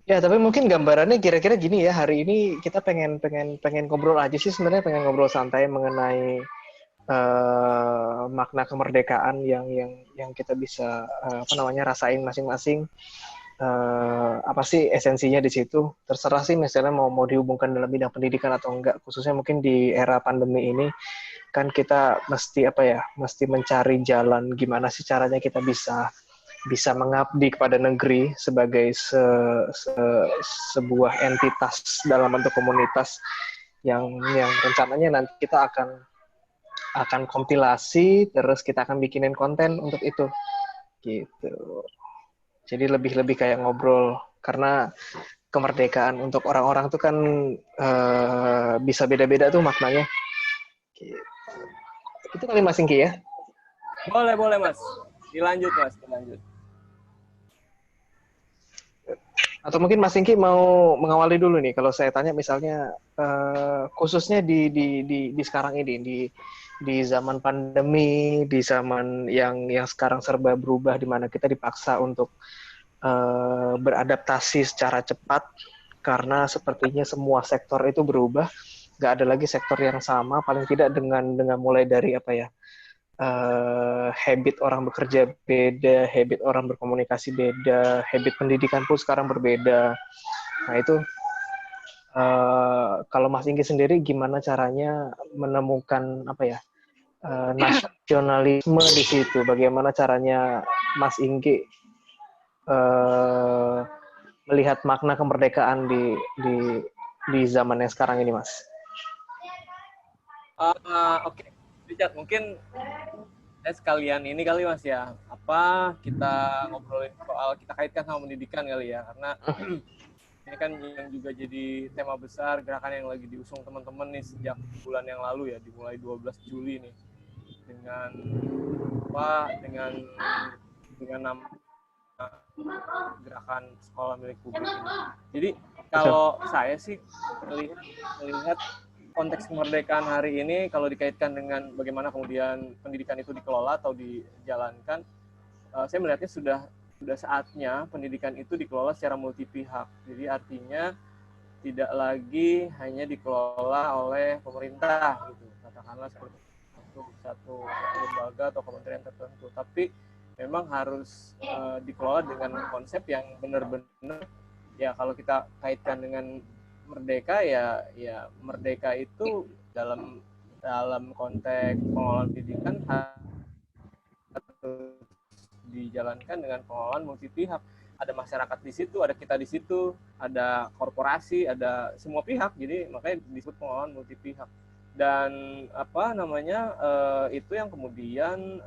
Ya, tapi mungkin gambarannya kira-kira gini ya. Hari ini kita pengen pengen pengen ngobrol aja sih sebenarnya, pengen ngobrol santai mengenai makna kemerdekaan yang kita bisa apa namanya rasain masing-masing. Apa sih esensinya di situ? Terserah sih misalnya mau dihubungkan dalam bidang pendidikan atau enggak. Khususnya mungkin di era pandemi ini kan kita mesti apa ya, mesti mencari jalan gimana sih caranya kita bisa bisa mengabdi kepada negeri sebagai sebuah entitas dalam bentuk komunitas yang rencananya nanti kita akan kompilasi terus kita akan bikinin konten untuk itu gitu. Jadi lebih-lebih kayak ngobrol karena kemerdekaan untuk orang-orang tuh kan bisa beda-beda tuh maknanya. Gitu. Itu kali Mas Singki ya. Boleh, boleh Mas. Dilanjut Mas, dilanjut. Atau mungkin Mas Singki mau mengawali dulu nih kalau saya tanya misalnya khususnya di sekarang ini di zaman pandemi, di zaman yang sekarang serba berubah di mana kita dipaksa untuk beradaptasi secara cepat karena sepertinya semua sektor itu berubah, nggak ada lagi sektor yang sama paling tidak dengan mulai dari apa ya, habit orang bekerja beda, habit orang berkomunikasi beda, habit pendidikan pun sekarang berbeda. Nah itu kalau Mas Inggi sendiri gimana caranya menemukan apa ya, nasionalisme di situ? Bagaimana caranya Mas Inggi uh, melihat makna kemerdekaan di zaman yang sekarang ini, Mas? Oke, Richard, mungkin sekalian ini kali Mas ya, apa kita ngobrolin soal kita kaitkan sama pendidikan kali ya, karena ini kan yang juga jadi tema besar gerakan yang lagi diusung teman-teman nih sejak bulan yang lalu ya, dimulai 12 Juli nih dengan apa dengan nama gerakan sekolah milik publik ini. Jadi Betul. kalau saya sih melihat konteks kemerdekaan hari ini kalau dikaitkan dengan bagaimana kemudian pendidikan itu dikelola atau dijalankan, saya melihatnya sudah saatnya pendidikan itu dikelola secara multi pihak. Jadi artinya tidak lagi hanya dikelola oleh pemerintah gitu, katakanlah seperti satu lembaga atau kementerian tertentu, tapi memang harus dikelola dengan konsep yang benar-benar ya kalau kita kaitkan dengan merdeka ya merdeka itu dalam dalam konteks pengelolaan pendidikan harus dijalankan dengan pengelolaan multi pihak. Ada masyarakat di situ, ada kita di situ, ada korporasi, ada semua pihak. Jadi makanya disebut pengelolaan multi pihak. Dan apa namanya itu yang kemudian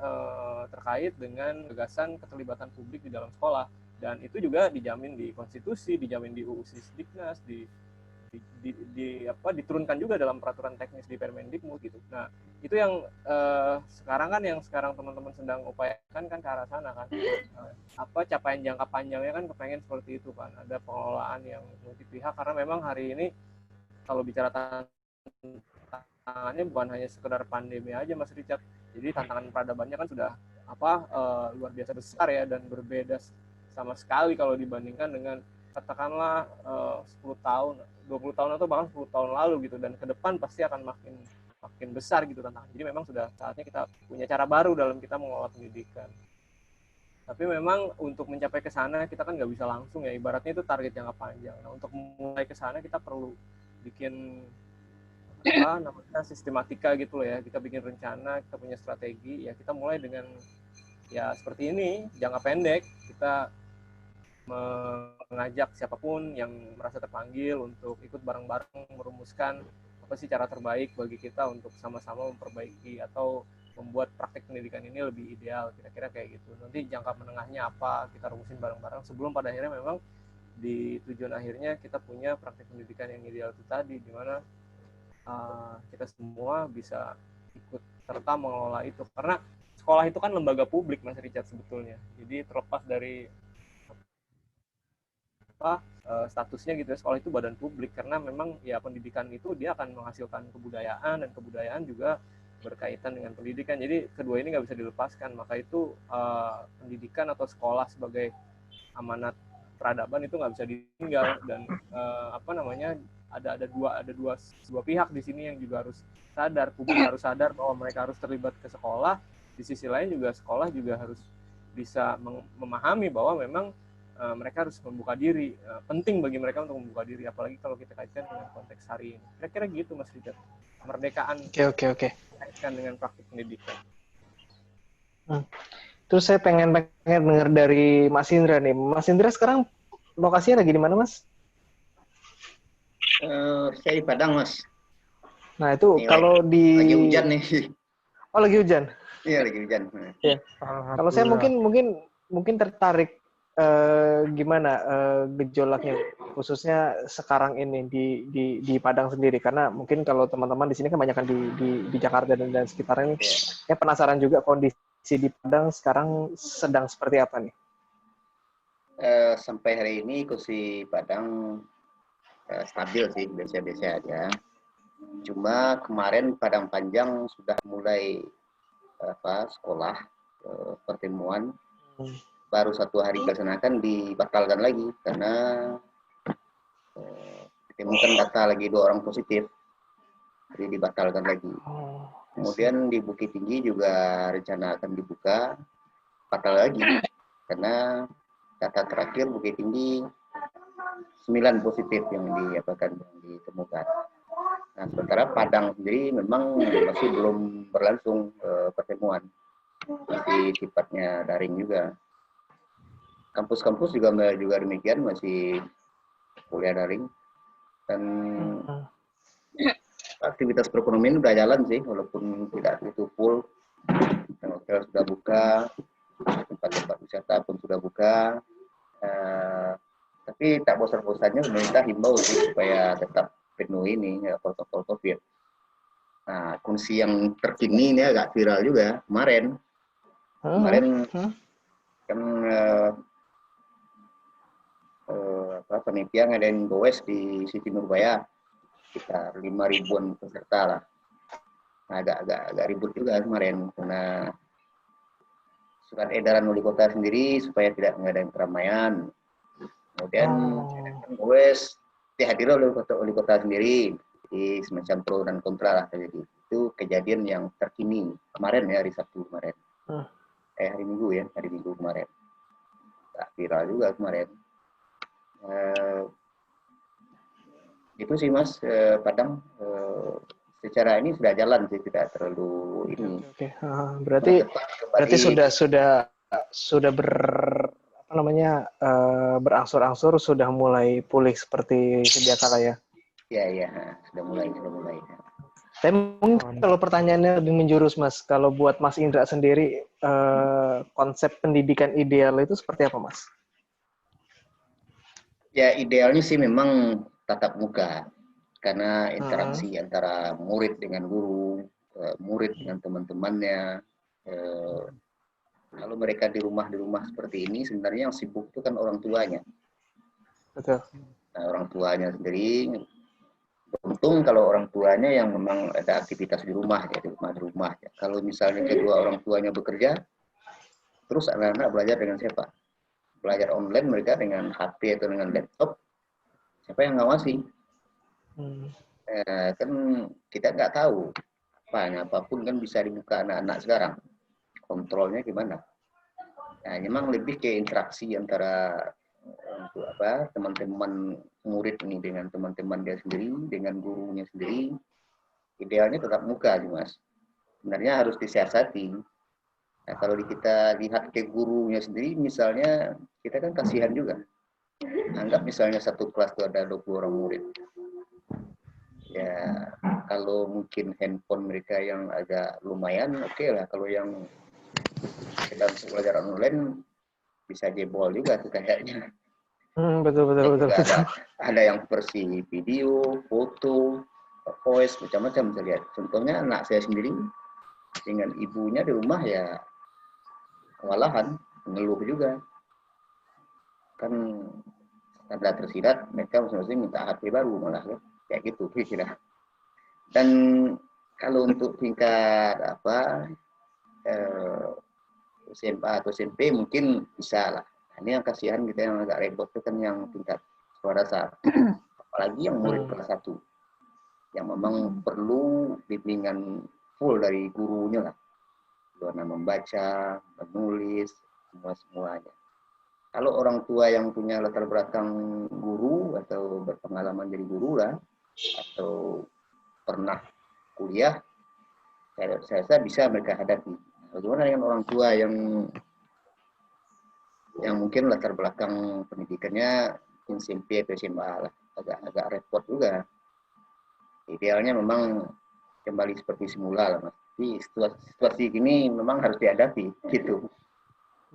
terkait dengan gagasan keterlibatan publik di dalam sekolah. Dan itu juga dijamin di konstitusi, dijamin di UU Sisdiknas, apa diturunkan juga dalam peraturan teknis di Permendikbud gitu. Nah, itu yang sekarang kan yang sekarang teman-teman sedang upayakan kan ke arah sana kan. Apa capaian jangka panjangnya kan kepengen seperti itu kan. Ada pengelolaan yang multi pihak karena memang hari ini kalau bicara tantangannya bukan hanya sekedar pandemi aja Mas Richard. Jadi tantangan peradabannya kan sudah apa luar biasa besar ya dan berbeda sama sekali kalau dibandingkan dengan katakanlah 10 tahun, 20 tahun atau bahkan 10 tahun lalu gitu dan ke depan pasti akan makin besar gitu tantangan. Jadi memang sudah saatnya kita punya cara baru dalam kita mengelola pendidikan. Tapi memang untuk mencapai ke sana kita kan nggak bisa langsung ya, ibaratnya itu target jangka panjang. Nah, untuk mulai ke sana kita perlu bikin apa namanya sistematika gitu loh ya. Kita bikin rencana, kita punya strategi ya. Kita mulai dengan ya seperti ini, jangka pendek kita mengajak siapapun yang merasa terpanggil untuk ikut bareng-bareng merumuskan apa sih cara terbaik bagi kita untuk sama-sama memperbaiki atau membuat praktek pendidikan ini lebih ideal, kira-kira kayak gitu. Nanti jangka menengahnya apa kita rumusin bareng-bareng sebelum pada akhirnya memang di tujuan akhirnya kita punya praktek pendidikan yang ideal itu tadi, di mana kita semua bisa ikut serta mengelola itu. Karena sekolah itu kan lembaga publik Mas Richard sebetulnya. Jadi terlepas dari apa statusnya gitu ya, sekolah itu badan publik karena memang ya pendidikan itu dia akan menghasilkan kebudayaan dan kebudayaan juga berkaitan dengan pendidikan. Jadi kedua ini nggak bisa dilepaskan. Maka itu pendidikan atau sekolah sebagai amanat peradaban itu nggak bisa ditinggal, dan ada dua pihak di sini yang juga harus sadar, publik harus sadar bahwa mereka harus terlibat ke sekolah. Di sisi lain juga sekolah juga harus bisa memahami bahwa memang mereka harus membuka diri. Penting bagi mereka untuk membuka diri, apalagi kalau kita kaitkan dengan konteks hari ini. Kira-kira gitu Mas Richard. Kemerdekaan Oke. kaitkan dengan praktik pendidikan. Terus saya pengen dengar dari Mas Indra nih. Mas Indra sekarang lokasinya lagi di mana, Mas? Saya di Padang, Mas. Nah, itu Ini kalau lagi hujan nih. Oh, lagi hujan. Iya, lagi hujan. Ya. Kalau saya mungkin tertarik gimana gejolaknya khususnya sekarang ini di Padang sendiri, karena mungkin kalau teman-teman di sini kan banyak di Jakarta dan sekitarnya, saya penasaran juga kondisi di Padang sekarang sedang seperti apa nih? Sampai hari ini kondisi Padang stabil sih, biasa-biasa aja. Cuma kemarin Padang Panjang sudah mulai sekolah pertemuan. Baru 1 hari dilaksanakan dibatalkan lagi karena ditemukan data lagi 2 orang positif, jadi dibatalkan lagi. Kemudian di Bukit Tinggi juga rencana akan dibuka, batal lagi karena data terakhir Bukit Tinggi 9 positif yang ditemukan. Nah, sementara Padang sendiri memang masih belum berlangsung pertemuan, masih sifatnya daring juga. Kampus-kampus juga demikian, masih kuliah daring, dan aktivitas perekonomian udah jalan sih, walaupun tidak itu full. Hotel sudah buka, tempat-tempat wisata pun sudah buka, tapi tak bosan-bosannya pemerintah himbau sih supaya tetap penuh ini protokol COVID. Nah, kondisi yang terkini ini agak viral juga kemarin kan panitia ngadain goes di Siti Nurbaya, sekitar 5.000-an peserta lah. Nah, agak ribut juga kemarin karena surat edaran wali kota sendiri supaya tidak mengadakan keramaian. Kemudian goes dihadiri oleh wali kota sendiri, jadi semacam pro dan kontra lah. Jadi itu kejadian yang terkini kemarin ya, hari Sabtu kemarin. Hari Minggu kemarin. Viral juga kemarin. Itu sih Mas, Padang secara ini sudah jalan sih, tidak terlalu ini. Oke. Berarti sudah berangsur-angsur sudah mulai pulih seperti sedia kala ya. Iya, sudah mulai. Tapi mungkin kalau pertanyaannya lebih menjurus Mas, kalau buat Mas Indra sendiri konsep pendidikan ideal itu seperti apa Mas? Ya, idealnya sih memang tatap muka, karena interaksi antara murid dengan guru, murid dengan teman-temannya. Kalau mereka di rumah seperti ini, sebenarnya yang sibuk itu kan orang tuanya. Betul. Nah, orang tuanya sendiri, untung kalau orang tuanya yang memang ada aktivitas di rumah ya. Kalau misalnya kedua orang tuanya bekerja, terus anak-anak belajar dengan siapa? Belajar online mereka dengan HP atau dengan laptop, siapa yang ngawasi? Kan kita nggak tahu, apapun kan bisa dibuka anak-anak sekarang, kontrolnya gimana? Nah, memang lebih ke interaksi antara teman-teman murid ini dengan teman-teman dia sendiri, dengan gurunya sendiri. Idealnya tetap muka sih Mas, sebenarnya harus disiasati. Nah, kalau kita lihat ke gurunya sendiri, misalnya kita kan kasihan juga. Anggap misalnya satu kelas itu ada 20 orang murid. Ya, kalau mungkin handphone mereka yang agak lumayan, oke lah. Kalau yang sedang belajar online, bisa jebol juga tuh kayaknya. Betul. Ada yang versi video, foto, voice, macam-macam bisa lihat. Contohnya anak saya sendiri, dengan ibunya di rumah ya kewalahan, mengeluh juga. Kan tanda tersirat, mereka masing-masing minta HP baru malah ya. Kayak gitu kira-kira. Dan kalau untuk tingkat SMA atau SMP mungkin bisa lah. Ini yang kasihan kita yang agak repot itu kan yang tingkat sekolah dasar. Apalagi yang murid kelas 1. Yang memang perlu bimbingan full dari gurunya lah. Bagaimana membaca, menulis, semuanya. Kalau orang tua yang punya latar belakang guru atau berpengalaman jadi guru lah, atau pernah kuliah, saya rasa bisa mereka hadapi. Bagaimana dengan orang tua yang mungkin latar belakang pendidikannya SMP atau SMA lah, agak repot juga. Idealnya memang kembali seperti semula lah, Mas. Tapi situasi ini memang harus dihadapi, gitu.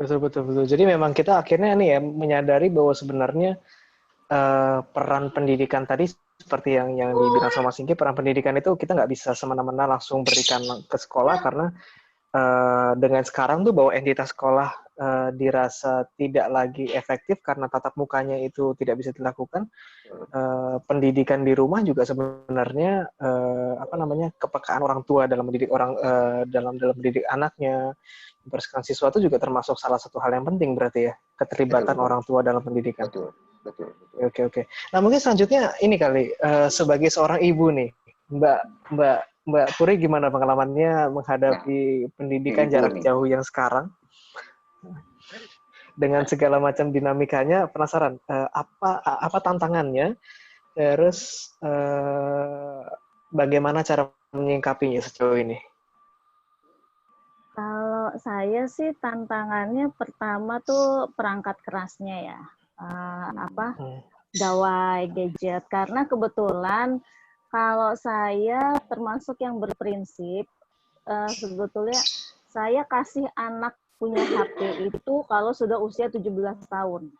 Betul. Jadi memang kita akhirnya nih ya menyadari bahwa sebenarnya peran pendidikan tadi seperti yang dibilang sama Singki, peran pendidikan itu kita nggak bisa semena-mena langsung berikan ke sekolah karena dengan sekarang tuh bahwa entitas sekolah dirasa tidak lagi efektif karena tatap mukanya itu tidak bisa dilakukan. Pendidikan di rumah juga sebenarnya kepekaan orang tua dalam mendidik dalam mendidik anaknya, mempersatukan siswa itu juga termasuk salah satu hal yang penting berarti ya, keterlibatan orang tua dalam pendidikan. Betul. Oke. Nah mungkin selanjutnya ini kali sebagai seorang ibu nih, Mbak Puri gimana pengalamannya menghadapi pendidikan jarak jauh yang sekarang? Dengan segala macam dinamikanya, penasaran apa tantangannya, terus bagaimana cara menyingkapinya sejauh ini? Kalau saya sih tantangannya pertama tuh perangkat kerasnya ya, gawai, gadget. Karena kebetulan kalau saya termasuk yang berprinsip, sebetulnya saya kasih anak punya HP itu kalau sudah usia 17 tahun.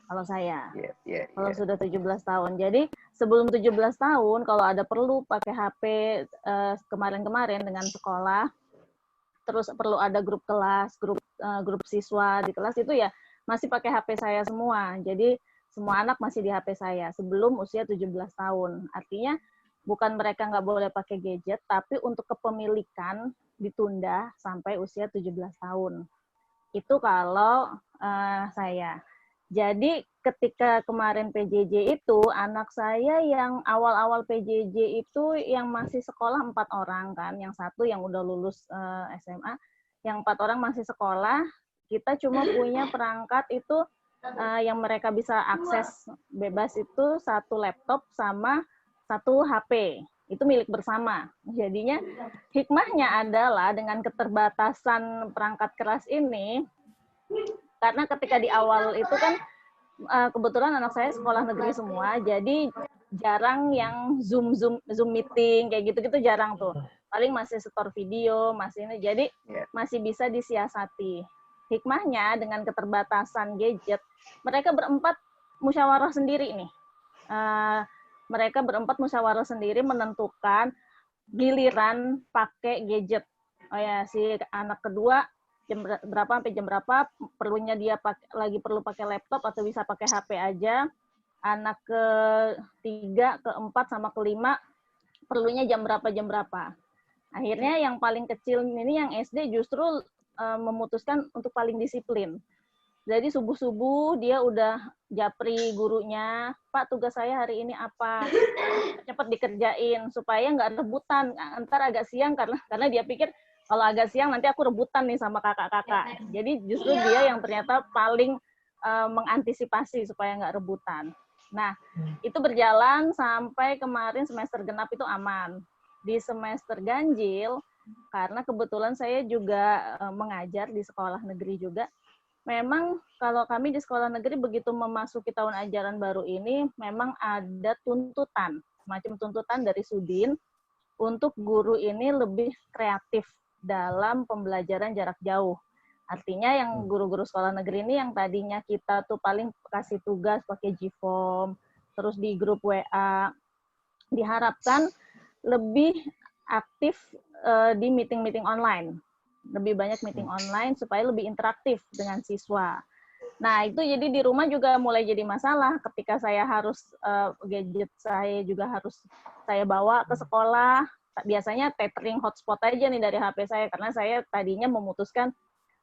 Kalau saya. Kalau sudah 17 tahun. Jadi sebelum 17 tahun, kalau ada perlu pakai HP kemarin-kemarin dengan sekolah, terus perlu ada grup kelas, grup siswa di kelas itu ya masih pakai HP saya semua. Jadi semua anak masih di HP saya sebelum usia 17 tahun. Artinya bukan mereka nggak boleh pakai gadget, tapi untuk kepemilikan ditunda sampai usia 17 tahun. Itu kalau saya. Jadi ketika kemarin PJJ itu, anak saya yang awal-awal PJJ itu yang masih sekolah 4 orang kan, yang satu yang udah lulus SMA, yang 4 orang masih sekolah, kita cuma punya perangkat itu yang mereka bisa akses bebas itu 1 laptop sama 1 HP. Itu milik bersama. Jadinya hikmahnya adalah dengan keterbatasan perangkat keras ini, karena ketika di awal itu kan kebetulan anak saya sekolah negeri semua, jadi jarang yang zoom meeting kayak gitu jarang tuh. Paling masih setor video, masih ini, jadi masih bisa disiasati. Hikmahnya dengan keterbatasan gadget, mereka berempat musyawarah sendiri nih. Mereka berempat musyawarah sendiri menentukan giliran pakai gadget. Oh ya, si anak kedua jam berapa sampai jam berapa perlunya dia lagi perlu pakai laptop atau bisa pakai HP aja. Anak ketiga, keempat sama kelima perlunya jam berapa. Akhirnya yang paling kecil ini yang SD justru memutuskan untuk paling disiplin. Jadi subuh-subuh dia udah japri gurunya, Pak tugas saya hari ini apa? Cepat dikerjain supaya nggak rebutan. Ntar agak siang karena dia pikir kalau agak siang nanti aku rebutan nih sama kakak-kakak. Jadi justru dia yang ternyata paling mengantisipasi supaya nggak rebutan. Nah, itu berjalan sampai kemarin semester genap itu aman. Di semester ganjil, karena kebetulan saya juga mengajar di sekolah negeri juga, memang kalau kami di sekolah negeri begitu memasuki tahun ajaran baru ini, memang ada tuntutan, semacam tuntutan dari Sudin untuk guru ini lebih kreatif dalam pembelajaran jarak jauh. Artinya yang guru-guru sekolah negeri ini yang tadinya kita tuh paling kasih tugas pakai Gform, terus di grup WA, diharapkan lebih aktif di meeting-meeting online. Lebih banyak meeting online supaya lebih interaktif dengan siswa. Nah, itu jadi di rumah juga mulai jadi masalah ketika saya harus gadget saya juga harus saya bawa ke sekolah. Biasanya tethering hotspot aja nih dari HP saya karena saya tadinya memutuskan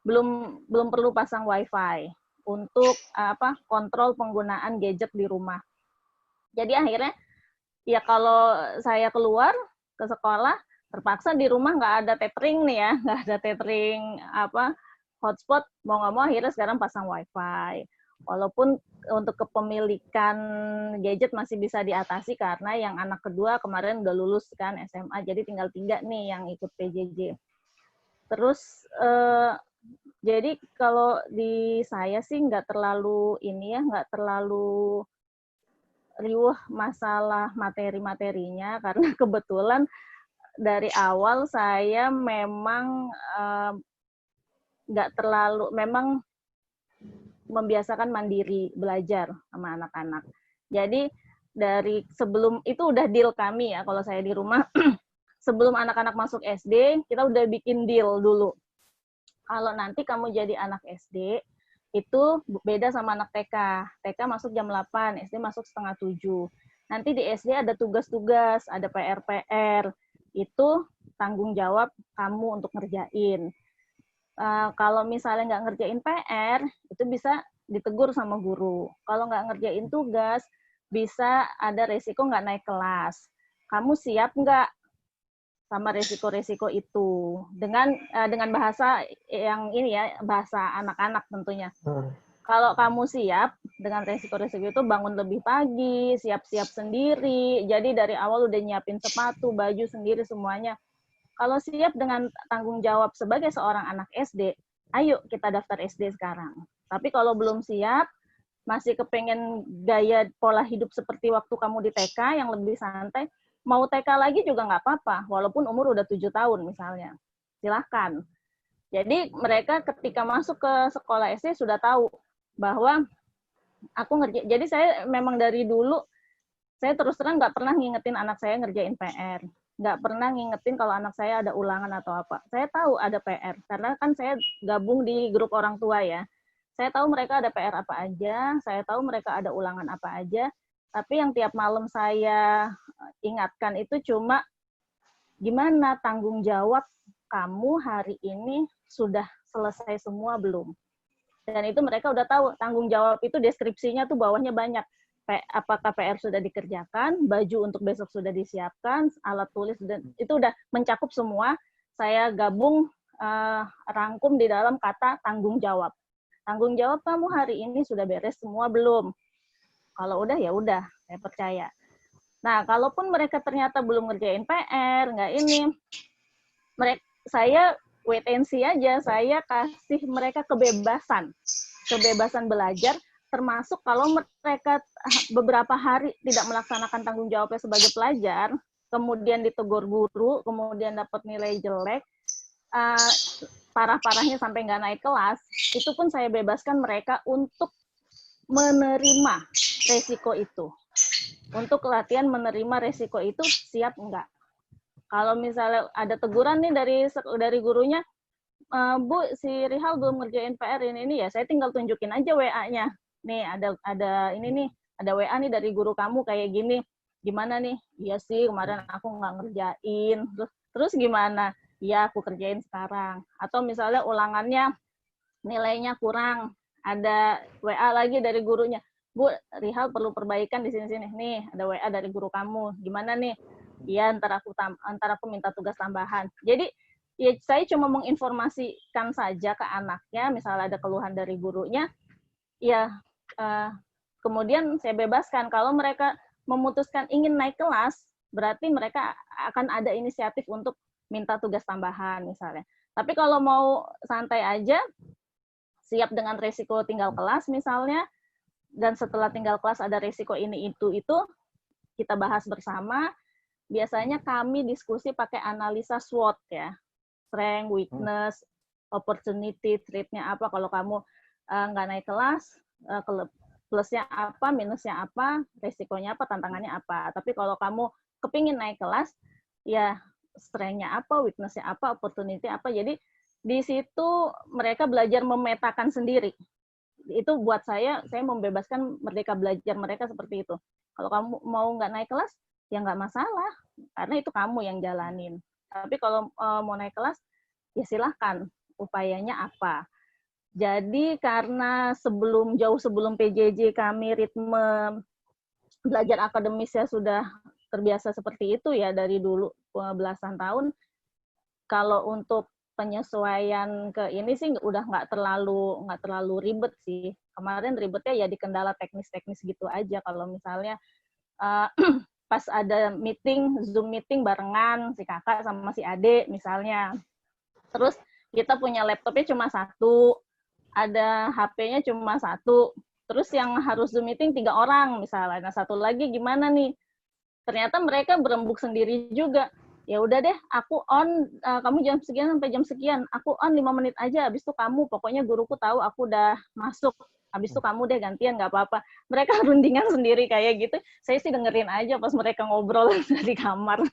belum perlu pasang WiFi. untuk kontrol penggunaan gadget di rumah. Jadi akhirnya ya kalau saya keluar ke sekolah, terpaksa di rumah nggak ada tethering nih ya, nggak ada tethering hotspot, mau nggak mau akhirnya sekarang pasang wifi. Walaupun untuk kepemilikan gadget masih bisa diatasi karena yang anak kedua kemarin udah lulus kan SMA, jadi tinggal 3 nih yang ikut PJJ. Terus jadi kalau di saya sih nggak terlalu nggak terlalu riuh masalah materi-materinya karena kebetulan dari awal saya memang nggak terlalu, memang membiasakan mandiri belajar sama anak-anak. Jadi dari sebelum itu udah deal kami ya, kalau saya di rumah sebelum anak-anak masuk SD kita udah bikin deal dulu. Kalau nanti kamu jadi anak SD itu beda sama anak TK. TK masuk jam 8, SD masuk setengah 7. Nanti di SD ada tugas-tugas, ada PR-PR. Itu tanggung jawab kamu untuk ngerjain. Kalau misalnya nggak ngerjain PR, itu bisa ditegur sama guru. Kalau nggak ngerjain tugas, bisa ada resiko nggak naik kelas. Kamu siap nggak sama resiko-resiko itu? Dengan bahasa yang ini ya, bahasa anak-anak tentunya. Kalau kamu siap dengan resiko-resiko itu, bangun lebih pagi, siap-siap sendiri. Jadi dari awal udah nyiapin sepatu, baju sendiri semuanya. Kalau siap dengan tanggung jawab sebagai seorang anak SD, ayo kita daftar SD sekarang. Tapi kalau belum siap, masih kepengen gaya pola hidup seperti waktu kamu di TK yang lebih santai, mau TK lagi juga nggak apa-apa, walaupun umur udah 7 tahun misalnya. Silahkan. Jadi mereka ketika masuk ke sekolah SD sudah tahu bahwa aku ngerjain. Jadi saya memang dari dulu, saya terus terang nggak pernah ngingetin anak saya ngerjain PR. Nggak pernah ngingetin kalau anak saya ada ulangan atau apa. Saya tahu ada PR, karena kan saya gabung di grup orang tua ya. Saya tahu mereka ada PR apa aja, saya tahu mereka ada ulangan apa aja, tapi yang tiap malam saya ingatkan itu cuma gimana tanggung jawab kamu hari ini sudah selesai semua belum? Dan itu mereka udah tahu, tanggung jawab itu deskripsinya tuh bawahnya banyak. Apakah PR sudah dikerjakan, baju untuk besok sudah disiapkan, alat tulis, dan itu udah mencakup semua. Saya gabung, rangkum di dalam kata tanggung jawab. Tanggung jawab kamu hari ini sudah beres semua belum? Kalau udah ya udah, saya percaya. Nah, kalaupun mereka ternyata belum ngerjain PR, nggak ini, saya wait and see aja. Saya kasih mereka kebebasan belajar. Termasuk kalau mereka beberapa hari tidak melaksanakan tanggung jawabnya sebagai pelajar, kemudian ditegur guru, kemudian dapat nilai jelek, parah-parahnya sampai nggak naik kelas, itu pun saya bebaskan mereka untuk menerima resiko itu. Untuk latihan menerima resiko itu, siap enggak? Kalau misalnya ada teguran nih dari gurunya, Bu, si Rihal belum ngerjain PR ini ya, saya tinggal tunjukin aja WA-nya. Nih ada ini nih, ada WA nih dari guru kamu kayak gini. Gimana nih? Iya sih, kemarin aku nggak ngerjain. Terus gimana? Iya, aku kerjain sekarang. Atau misalnya ulangannya nilainya kurang, ada WA lagi dari gurunya. Bu, Rihal perlu perbaikan di sini-sini. Nih, ada WA dari guru kamu. Gimana nih? Iya, ntar aku minta tugas tambahan. Jadi, ya saya cuma menginformasikan saja ke anaknya, misalnya ada keluhan dari gurunya, ya kemudian saya bebaskan. Kalau mereka memutuskan ingin naik kelas, berarti mereka akan ada inisiatif untuk minta tugas tambahan misalnya. Tapi kalau mau santai aja, siap dengan resiko tinggal kelas misalnya, dan setelah tinggal kelas ada resiko ini, itu, kita bahas bersama. Biasanya kami diskusi pakai analisa SWOT ya. Strength, weakness, opportunity, threat-nya apa. Kalau kamu nggak naik kelas, plusnya apa, minusnya apa, resikonya apa, tantangannya apa. Tapi kalau kamu kepingin naik kelas, ya strength-nya apa, weakness-nya apa, opportunity apa. Jadi di situ mereka belajar memetakan sendiri. Itu buat saya membebaskan merdeka belajar mereka seperti itu. Kalau kamu mau nggak naik kelas, ya nggak masalah, karena itu kamu yang jalanin. Tapi kalau mau naik kelas, ya silahkan, upayanya apa. Jadi karena jauh sebelum PJJ kami ritme belajar akademisnya sudah terbiasa seperti itu ya dari dulu belasan tahun. Kalau untuk penyesuaian ke ini sih udah nggak terlalu ribet sih. Kemarin ribetnya ya di kendala teknis-teknis gitu aja. Kalau misalnya pas ada Zoom meeting barengan si kakak sama si adik misalnya. Terus kita punya laptopnya cuma satu, ada HP-nya cuma satu. Terus yang harus Zoom meeting 3 orang misalnya. Nah, satu lagi gimana nih? Ternyata mereka berembuk sendiri juga. Ya udah deh, aku on, kamu jam sekian sampai jam sekian. Aku on 5 menit aja, habis itu kamu. Pokoknya guruku tahu aku udah masuk. Habis itu kamu deh gantian, nggak apa-apa. Mereka rundingan sendiri kayak gitu. Saya sih dengerin aja pas mereka ngobrol di kamar.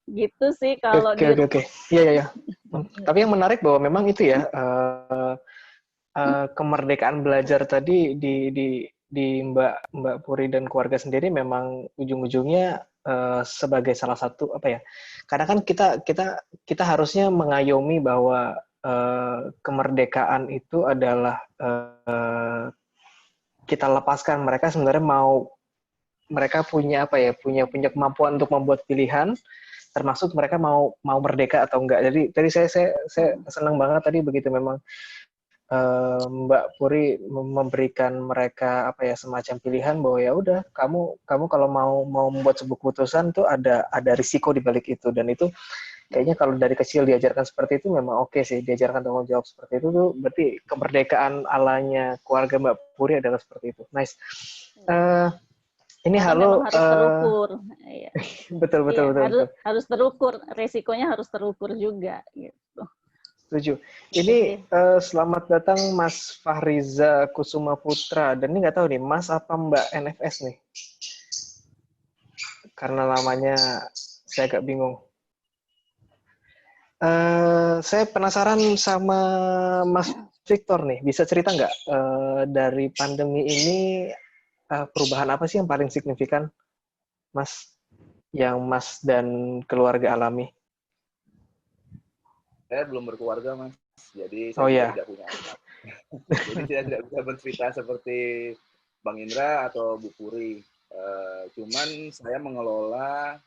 Gitu sih kalau Oke. Iya. Tapi yang menarik bahwa memang itu ya, kemerdekaan belajar tadi di Mbak Puri dan keluarga sendiri memang ujung-ujungnya sebagai salah satu apa ya? Karena kan kita harusnya mengayomi bahwa kemerdekaan itu adalah kita lepaskan mereka sebenarnya mereka punya apa ya? Punya kemampuan untuk membuat pilihan, termasuk mereka mau merdeka atau enggak. Jadi tadi saya senang banget tadi begitu memang Mbak Puri memberikan mereka apa ya semacam pilihan bahwa ya udah kamu kalau mau membuat sebuah keputusan tuh ada risiko di balik itu, dan itu kayaknya kalau dari kecil diajarkan seperti itu memang oke sih, diajarkan tanggung jawab seperti itu tuh berarti kemerdekaan alanya keluarga Mbak Puri adalah seperti itu. Nice. Ini karena halo memang harus terukur. Iya. betul. Harus terukur, resikonya harus terukur juga gitu. Setuju. Ini selamat datang Mas Fahriza Kusuma Putra. Dan ini nggak tahu nih, Mas apa Mbak NFS nih? Karena namanya saya agak bingung. Saya penasaran sama Mas Victor nih. Bisa cerita nggak dari pandemi ini perubahan apa sih yang paling signifikan, Mas? Yang Mas dan keluarga alami? Saya belum berkeluarga, Mas. Jadi saya tidak punya anak. Jadi saya tidak bisa bercerita seperti Bang Indra atau Bu Puri. Cuman saya mengelola,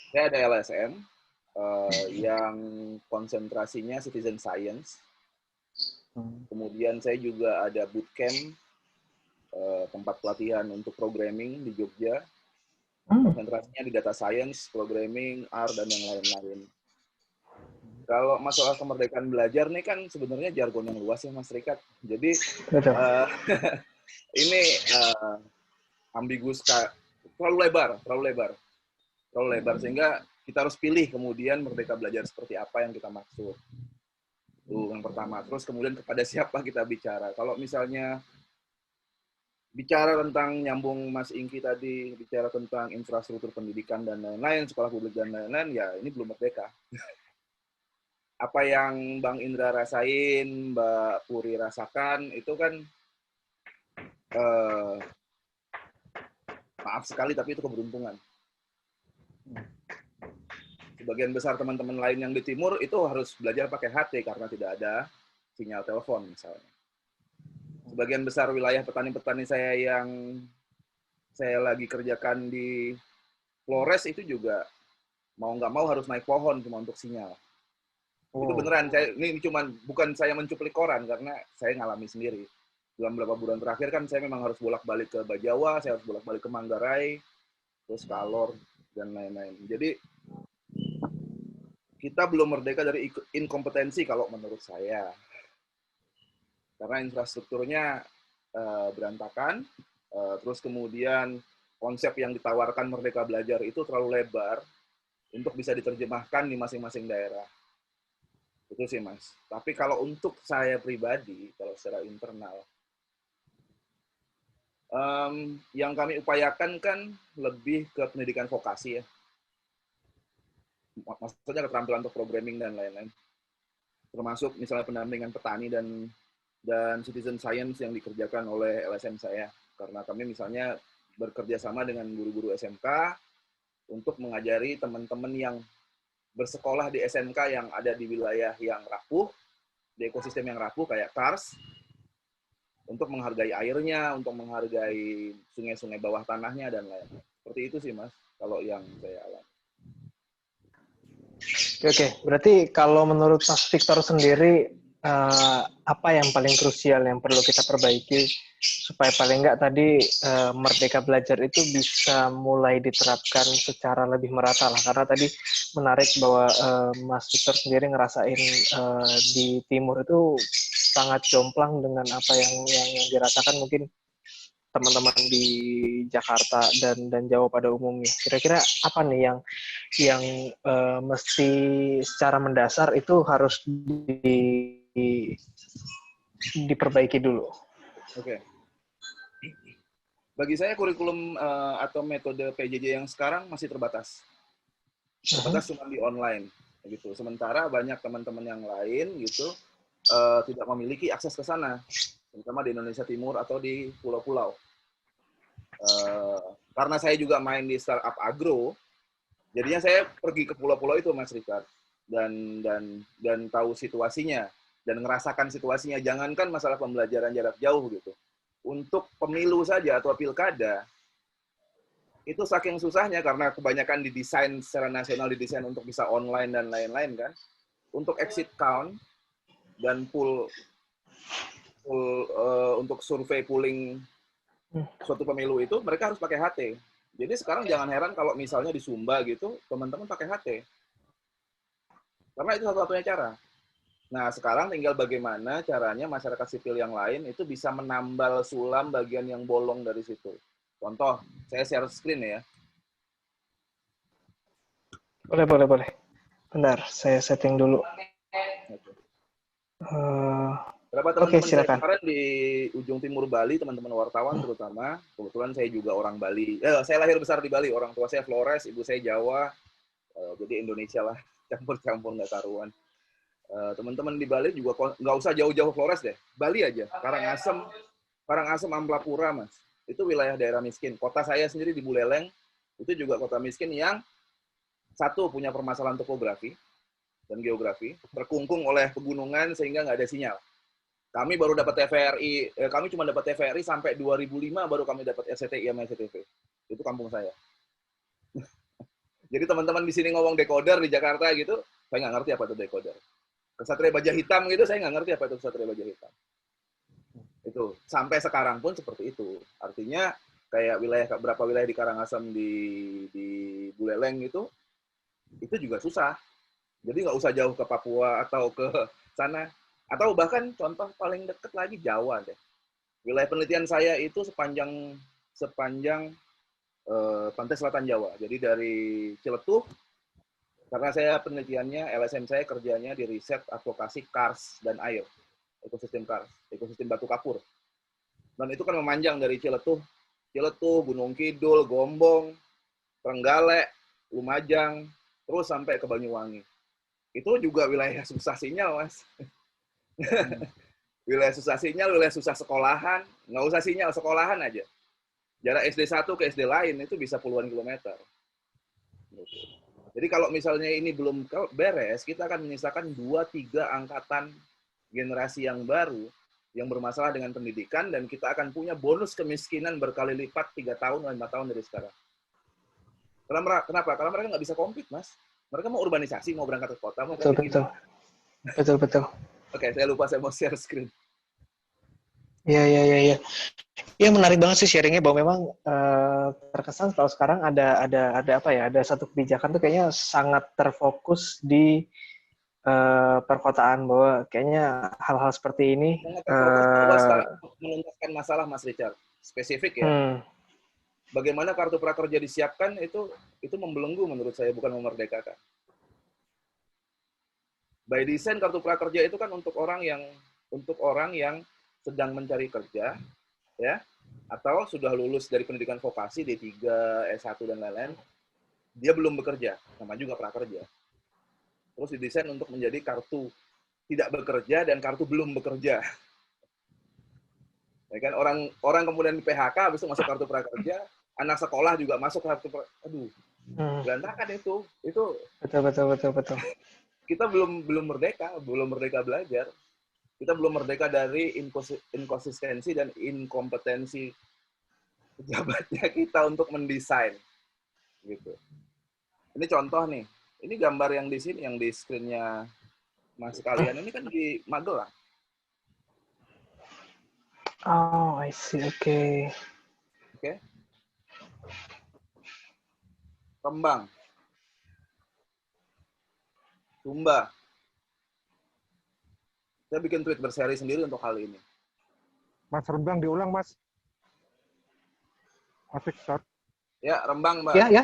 saya ada LSM yang konsentrasinya citizen science. Kemudian saya juga ada bootcamp, tempat pelatihan untuk programming di Jogja. Konsentrasinya di data science, programming, R, dan yang lain-lain. Kalau masalah kemerdekaan belajar nih kan sebenarnya jargon yang luas ya Mas Rikat. Jadi ini ambigus, terlalu lebar sehingga kita harus pilih kemudian merdeka belajar seperti apa yang kita maksud. Itu yang pertama. Terus kemudian kepada siapa kita bicara. Kalau misalnya bicara tentang nyambung Mas Ingki tadi, bicara tentang infrastruktur pendidikan dan lain-lain, sekolah publik dan lain-lain, ya ini belum merdeka. Apa yang Bang Indra rasain, Mbak Puri rasakan, itu kan maaf sekali, tapi itu keberuntungan. Sebagian besar teman-teman lain yang di timur itu harus belajar pakai HT karena tidak ada sinyal telepon misalnya. Sebagian besar wilayah petani-petani saya yang saya lagi kerjakan di Flores itu juga mau nggak mau harus naik pohon cuma untuk sinyal. Itu beneran, ini bukan saya mencuplik koran, karena saya ngalami sendiri. Dalam beberapa bulan terakhir kan saya memang harus bolak-balik ke Bajawa, saya harus bolak-balik ke Manggarai, terus ke Alor, dan lain-lain. Jadi, kita belum merdeka dari inkompetensi kalau menurut saya. Karena infrastrukturnya berantakan, terus kemudian konsep yang ditawarkan Merdeka Belajar itu terlalu lebar untuk bisa diterjemahkan di masing-masing daerah. Itu sih, Mas. Tapi kalau untuk saya pribadi, kalau secara internal, yang kami upayakan kan lebih ke pendidikan vokasi ya. Maksudnya keterampilan untuk programming dan lain-lain. Termasuk misalnya pendampingan petani dan citizen science yang dikerjakan oleh LSM saya. Karena kami misalnya bekerja sama dengan guru-guru SMK untuk mengajari teman-teman yang bersekolah di SMK yang ada di wilayah yang rapuh, di ekosistem yang rapuh kayak kars, untuk menghargai airnya, untuk menghargai sungai-sungai bawah tanahnya dan lain-lain. Seperti itu sih Mas, kalau yang saya alami. Oke, berarti kalau menurut Mas Victor sendiri, apa yang paling krusial yang perlu kita perbaiki supaya paling nggak tadi Merdeka Belajar itu bisa mulai diterapkan secara lebih merata lah. Karena tadi menarik bahwa Mas Victor sendiri ngerasain di Timur itu sangat jomplang dengan apa yang dirasakan mungkin teman-teman di Jakarta dan Jawa pada umumnya. Kira-kira apa nih yang mesti secara mendasar itu harus diperbaiki dulu? Oke. Bagi saya kurikulum atau metode PJJ yang sekarang masih terbatas. Terbatas cuma di online gitu. Sementara banyak teman-teman yang lain gitu tidak memiliki akses ke sana, terutama di Indonesia Timur atau di pulau-pulau. Karena saya juga main di startup agro, jadinya saya pergi ke pulau-pulau itu Mas Richard dan tahu situasinya dan ngerasakan situasinya. Jangankan masalah pembelajaran jarak jauh gitu. Untuk pemilu saja atau pilkada, itu saking susahnya karena kebanyakan didesain secara nasional, didesain untuk bisa online dan lain-lain kan. Untuk exit count dan pool untuk survei pooling suatu pemilu itu, mereka harus pakai HT. Jadi sekarang jangan heran kalau misalnya di Sumba gitu, teman-teman pakai HT. Karena itu satu-satunya cara. Nah, sekarang tinggal bagaimana caranya masyarakat sipil yang lain itu bisa menambal sulam bagian yang bolong dari situ. Contoh, saya share screen ya. Boleh. Bentar, saya setting dulu. Berapa teman-teman saya silakan. kemarin di ujung timur Bali, teman-teman wartawan terutama, kebetulan saya juga orang Bali. Saya lahir besar di Bali, orang tua saya Flores, ibu saya Jawa, jadi Indonesia lah, campur-campur nggak karuan. Teman-teman di Bali juga nggak usah jauh-jauh Flores deh, Bali aja, Karangasem, Amplapura Mas, itu wilayah daerah miskin. Kota saya sendiri di Buleleng, itu juga kota miskin yang satu punya permasalahan topografi dan geografi, terkungkung oleh pegunungan sehingga nggak ada sinyal. Kami baru dapat TVRI, kami cuma dapat TVRI sampai 2005 baru kami dapat RCTI sama SCTV. Itu kampung saya. Jadi teman-teman di sini ngomong decoder di Jakarta gitu, saya nggak ngerti apa itu decoder. Kesatria Baja Hitam gitu, saya nggak ngerti apa itu Kesatria Baja Hitam. Itu sampai sekarang pun seperti itu. Artinya kayak beberapa wilayah di Karangasem di Buleleng itu juga susah. Jadi nggak usah jauh ke Papua atau ke sana. Atau bahkan contoh paling dekat lagi Jawa deh. Wilayah penelitian saya itu sepanjang pantai selatan Jawa. Jadi dari Ciletuh, karena saya penelitiannya, LSM saya kerjanya di riset advokasi kars dan air, ekosistem kars, ekosistem batu kapur. Dan itu kan memanjang dari Ciletuh, Gunung Kidul, Gombong, Trenggalek, Lumajang, terus sampai ke Banyuwangi. Itu juga wilayah susah sinyal, Mas. Wilayah susah sinyal, wilayah susah sekolahan, nggak usah sinyal, sekolahan aja. Jarak SD 1 ke SD lain itu bisa puluhan kilometer. Jadi kalau misalnya ini belum beres, kita akan menyisakan 2-3 angkatan generasi yang baru yang bermasalah dengan pendidikan, dan kita akan punya bonus kemiskinan berkali lipat 3 tahun, 5 tahun dari sekarang. Kenapa? Karena mereka nggak bisa compete, Mas. Mereka mau urbanisasi, mau berangkat ke kota, mau Betul. Oke, saya lupa, saya mau share screen. Iya. Iya, menarik banget sih sharingnya bahwa memang terkesan kalau sekarang ada apa ya? Ada satu kebijakan tuh kayaknya sangat terfokus di perkotaan, bahwa kayaknya hal-hal seperti ini menuntaskan masalah, Mas Richard. Spesifik ya. Bagaimana kartu prakerja disiapkan itu membelenggu menurut saya, bukan memerdekakan. By design kartu prakerja itu kan untuk orang yang sedang mencari kerja, ya, atau sudah lulus dari pendidikan vokasi D3, S1 dan lain-lain, dia belum bekerja, sama juga prakerja. Terus didesain untuk menjadi kartu tidak bekerja dan kartu belum bekerja. Ya kan, orang kemudian di PHK, habis itu masuk kartu prakerja, anak sekolah juga masuk kartu prakerja. Aduh, berantakan itu. Betul. Kita belum merdeka belajar. kita belum merdeka dari inkonsistensi dan inkompetensi pejabatnya kita untuk mendesain gitu. Ini contoh nih, ini gambar yang di sini, yang di screen-nya Mas kalian ini kan di Magelang. Oh, I see. Oke. Oke. Rembang. Sumba. Saya bikin tweet berseri sendiri untuk hal ini. Mas Rembang diulang, Mas. Mas Victor. Ya, Rembang, Mbak. Ya, ya.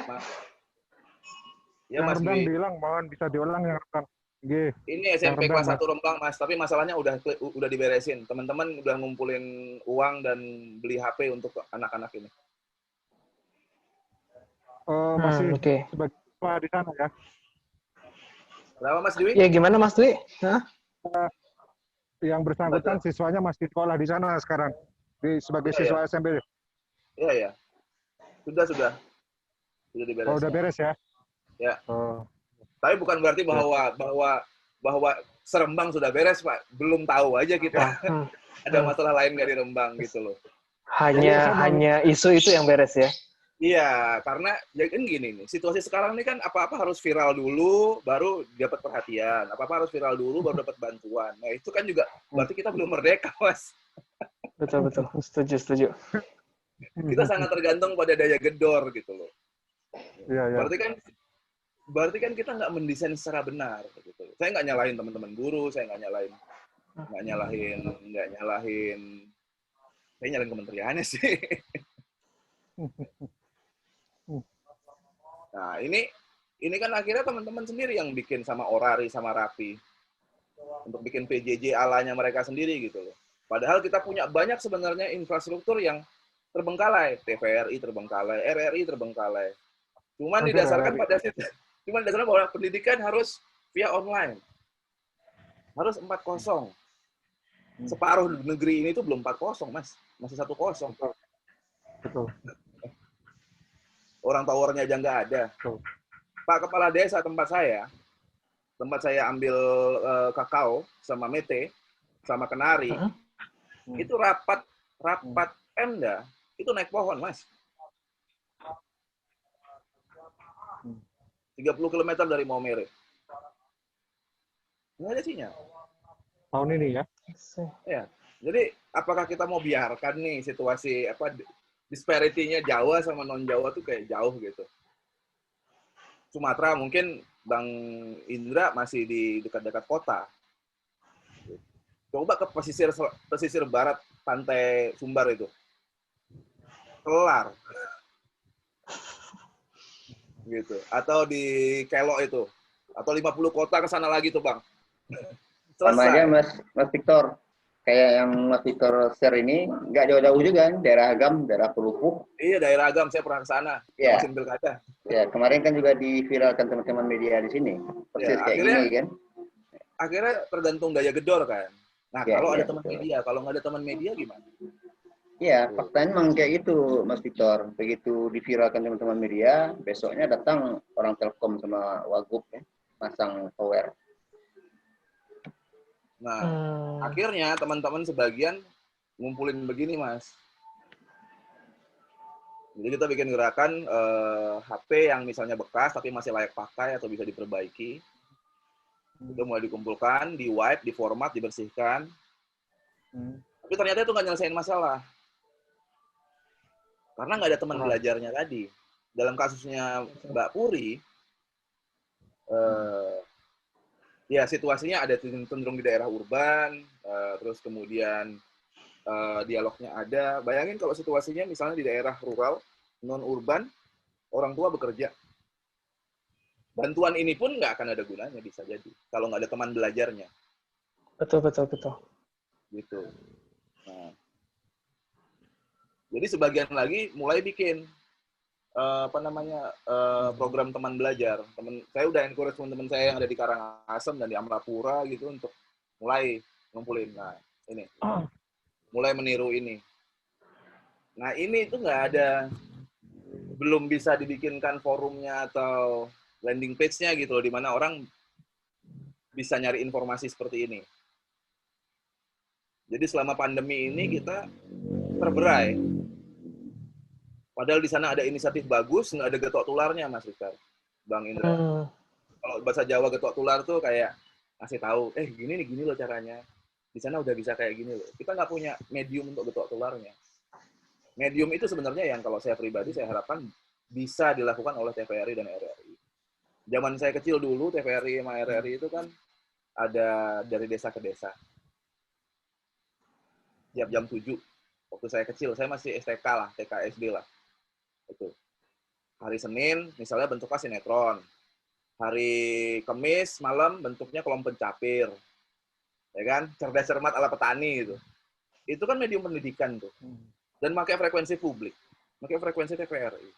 Ya, Yang Mas Rembang Dwi. diulang, mohon bisa diulang yang Rembang. G. Ini SMP Rembang, kelas 1 Rembang, Mas. Tapi masalahnya udah diberesin. Teman-teman udah ngumpulin uang dan beli HP untuk anak-anak ini. Masih Oke. sebagai siswa di sana ya. Berapa, Mas Dwi? Ya, gimana Mas Dwi? Hah? Yang bersangkutan siswanya masih sekolah di sana sekarang. Sebagai siswa SMP. Iya, ya. Sudah. Sudah diberesin. Oh, udah beres ya? Ya. Oh. Tapi bukan berarti bahwa Serembang sudah beres, Pak. Belum tahu aja kita. Ada masalah lain nggak di Rembang gitu loh. Hanya isu itu yang beres ya? Iya, karena ya kan gini nih, situasi sekarang ini kan apa-apa harus viral dulu, baru dapat perhatian. Apa-apa harus viral dulu, baru dapat bantuan. Nah, itu kan juga berarti kita belum merdeka, Mas. Betul. Setuju. Kita sangat tergantung pada daya gedor gitu loh. Iya. Berarti kan kita nggak mendesain secara benar gitu. Saya nggak nyalahin teman-teman guru, saya nggak nyalahin saya nyalahin kementeriannya sih. Nah, ini kan akhirnya teman-teman sendiri yang bikin sama Orari, sama Rapi. Untuk bikin PJJ alanya mereka sendiri gitu loh. Padahal kita punya banyak sebenarnya infrastruktur yang terbengkalai. TVRI terbengkalai, RRI terbengkalai. Cuman didasarkan bahwa pendidikan harus via online. Harus 4-0. Separuh negeri ini tuh belum 4-0, Mas. Masih 1-0. Betul. Orang towernya aja nggak ada. Pak Kepala Desa tempat saya ambil kakao sama mete, sama kenari, itu rapat Pemda, itu naik pohon, Mas. 30 km dari Maumere. Nggak ada sinyal. Tahun ini ya? Ya. Jadi, apakah kita mau biarkan nih situasi disparity-nya Jawa sama non-Jawa tuh kayak jauh gitu. Sumatera mungkin Bang Indra masih di dekat-dekat kota. Coba ke pesisir barat pantai Sumbar itu. Kelar. Gitu. Atau di Kelok itu. Atau 50 kota ke sana lagi tuh, Bang. Sama aja Mas Victor. Kayak yang Mas Victor share ini, nggak jauh-jauh juga kan, daerah Agam, daerah Pelupuk. Iya, daerah Agam, saya pernah ke sana. Iya. Musim pilkada. Ya, kemarin kan juga diviralkan teman-teman media di sini. Persis Ya, kayak gini kan. Akhirnya tergantung daya gedor kan. Nah, Ya, kalau ya, ada teman betul. media, kalau nggak ada teman media gimana? Iya, faktanya memang kayak gitu, Mas Victor. Begitu diviralkan teman-teman media, besoknya datang orang Telkom sama Wagub ya, pasang tower. Nah, akhirnya teman-teman sebagian ngumpulin begini, Mas. Jadi kita bikin gerakan HP yang misalnya bekas tapi masih layak pakai atau bisa diperbaiki. Itu mulai dikumpulkan, di-wipe, di-format, dibersihkan. Tapi ternyata itu nggak nyelesain masalah. Karena nggak ada teman belajarnya tadi. Dalam kasusnya Mbak Puri, ya situasinya ada cenderung di daerah urban, terus kemudian dialognya ada. Bayangin kalau situasinya misalnya di daerah rural, non-urban, orang tua bekerja. Bantuan ini pun nggak akan ada gunanya, bisa jadi. Kalau nggak ada teman belajarnya. Betul. Gitu. Nah, jadi sebagian lagi mulai bikin program teman belajar. Saya udah encourage teman-teman saya yang ada di Karangasem dan di Amrapura gitu untuk mulai ngumpulin. Nah, ini. Mulai meniru ini. Nah, ini itu belum bisa dibikinkan forumnya atau landing page-nya gitu loh, di mana orang bisa nyari informasi seperti ini. Jadi selama pandemi ini kita terberai. Padahal di sana ada inisiatif bagus, nggak ada getok tularnya, Mas Richard, Bang Indra. Kalau bahasa Jawa getok tular tuh kayak ngasih tahu, gini loh caranya. Di sana udah bisa kayak gini loh. Kita nggak punya medium untuk getok tularnya. Medium itu sebenarnya yang kalau saya pribadi saya harapkan bisa dilakukan oleh TVRI dan RRI. Zaman saya kecil dulu, TVRI sama RRI itu kan ada dari desa ke desa. Tiap jam 7, waktu saya kecil, saya masih STK lah, TK SD lah. Itu. Hari Senin, misalnya bentuknya sinetron. Hari Kamis, malam, bentuknya kolom pencapir. Ya kan? Cerdas cermat ala petani gitu. Itu kan medium pendidikan tuh. Dan pakai frekuensi publik. Pakai frekuensi TVRI.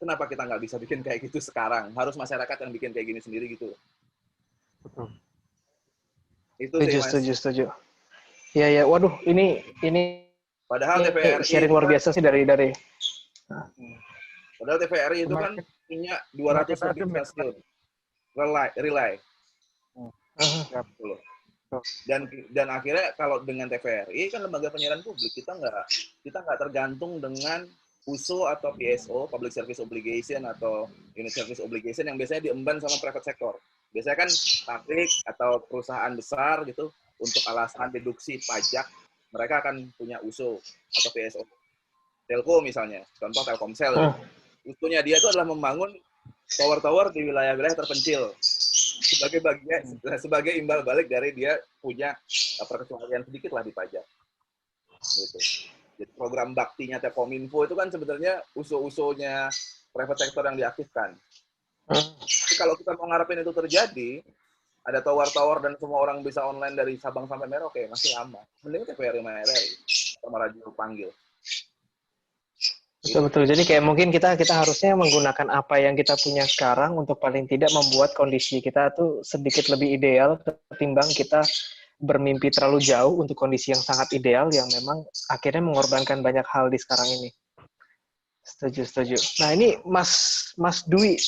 Kenapa kita nggak bisa bikin kayak gitu sekarang? Harus masyarakat yang bikin kayak gini sendiri gitu. Betul. Itu sih, Mas. Setuju. Ya, waduh, ini padahal TVRI sharing luar biasa sih dari. Padahal TVRI itu kan punya 200 lebih stasiun relay. Dan akhirnya kalau dengan TVRI kan lembaga penyiaran publik, kita nggak tergantung dengan USO atau PSO, Public Service Obligation atau Unit Service Obligation yang biasanya diemban sama private sector. Biasanya kan pabrik atau perusahaan besar gitu untuk alasan deduksi pajak mereka akan punya USO atau PSO. Telco misalnya, contoh Telkomsel. Usunya dia itu adalah membangun tower-tower di wilayah-wilayah terpencil sebagai imbal balik dari dia punya perkecualian sedikit lah di pajak. Gitu. Jadi program baktinya Telkominfo itu kan sebenarnya uso-usonya private sector yang diaktifkan. Jadi kalau kita mau ngarepin itu terjadi, ada tower-tower dan semua orang bisa online dari Sabang sampai Merauke, masih lama. Mending TVRI sama RRI sama radio panggil. Betul. Jadi kayak mungkin kita harusnya menggunakan apa yang kita punya sekarang untuk paling tidak membuat kondisi kita tuh sedikit lebih ideal ketimbang kita bermimpi terlalu jauh untuk kondisi yang sangat ideal yang memang akhirnya mengorbankan banyak hal di sekarang ini. Setuju. Nah ini Mas Dwi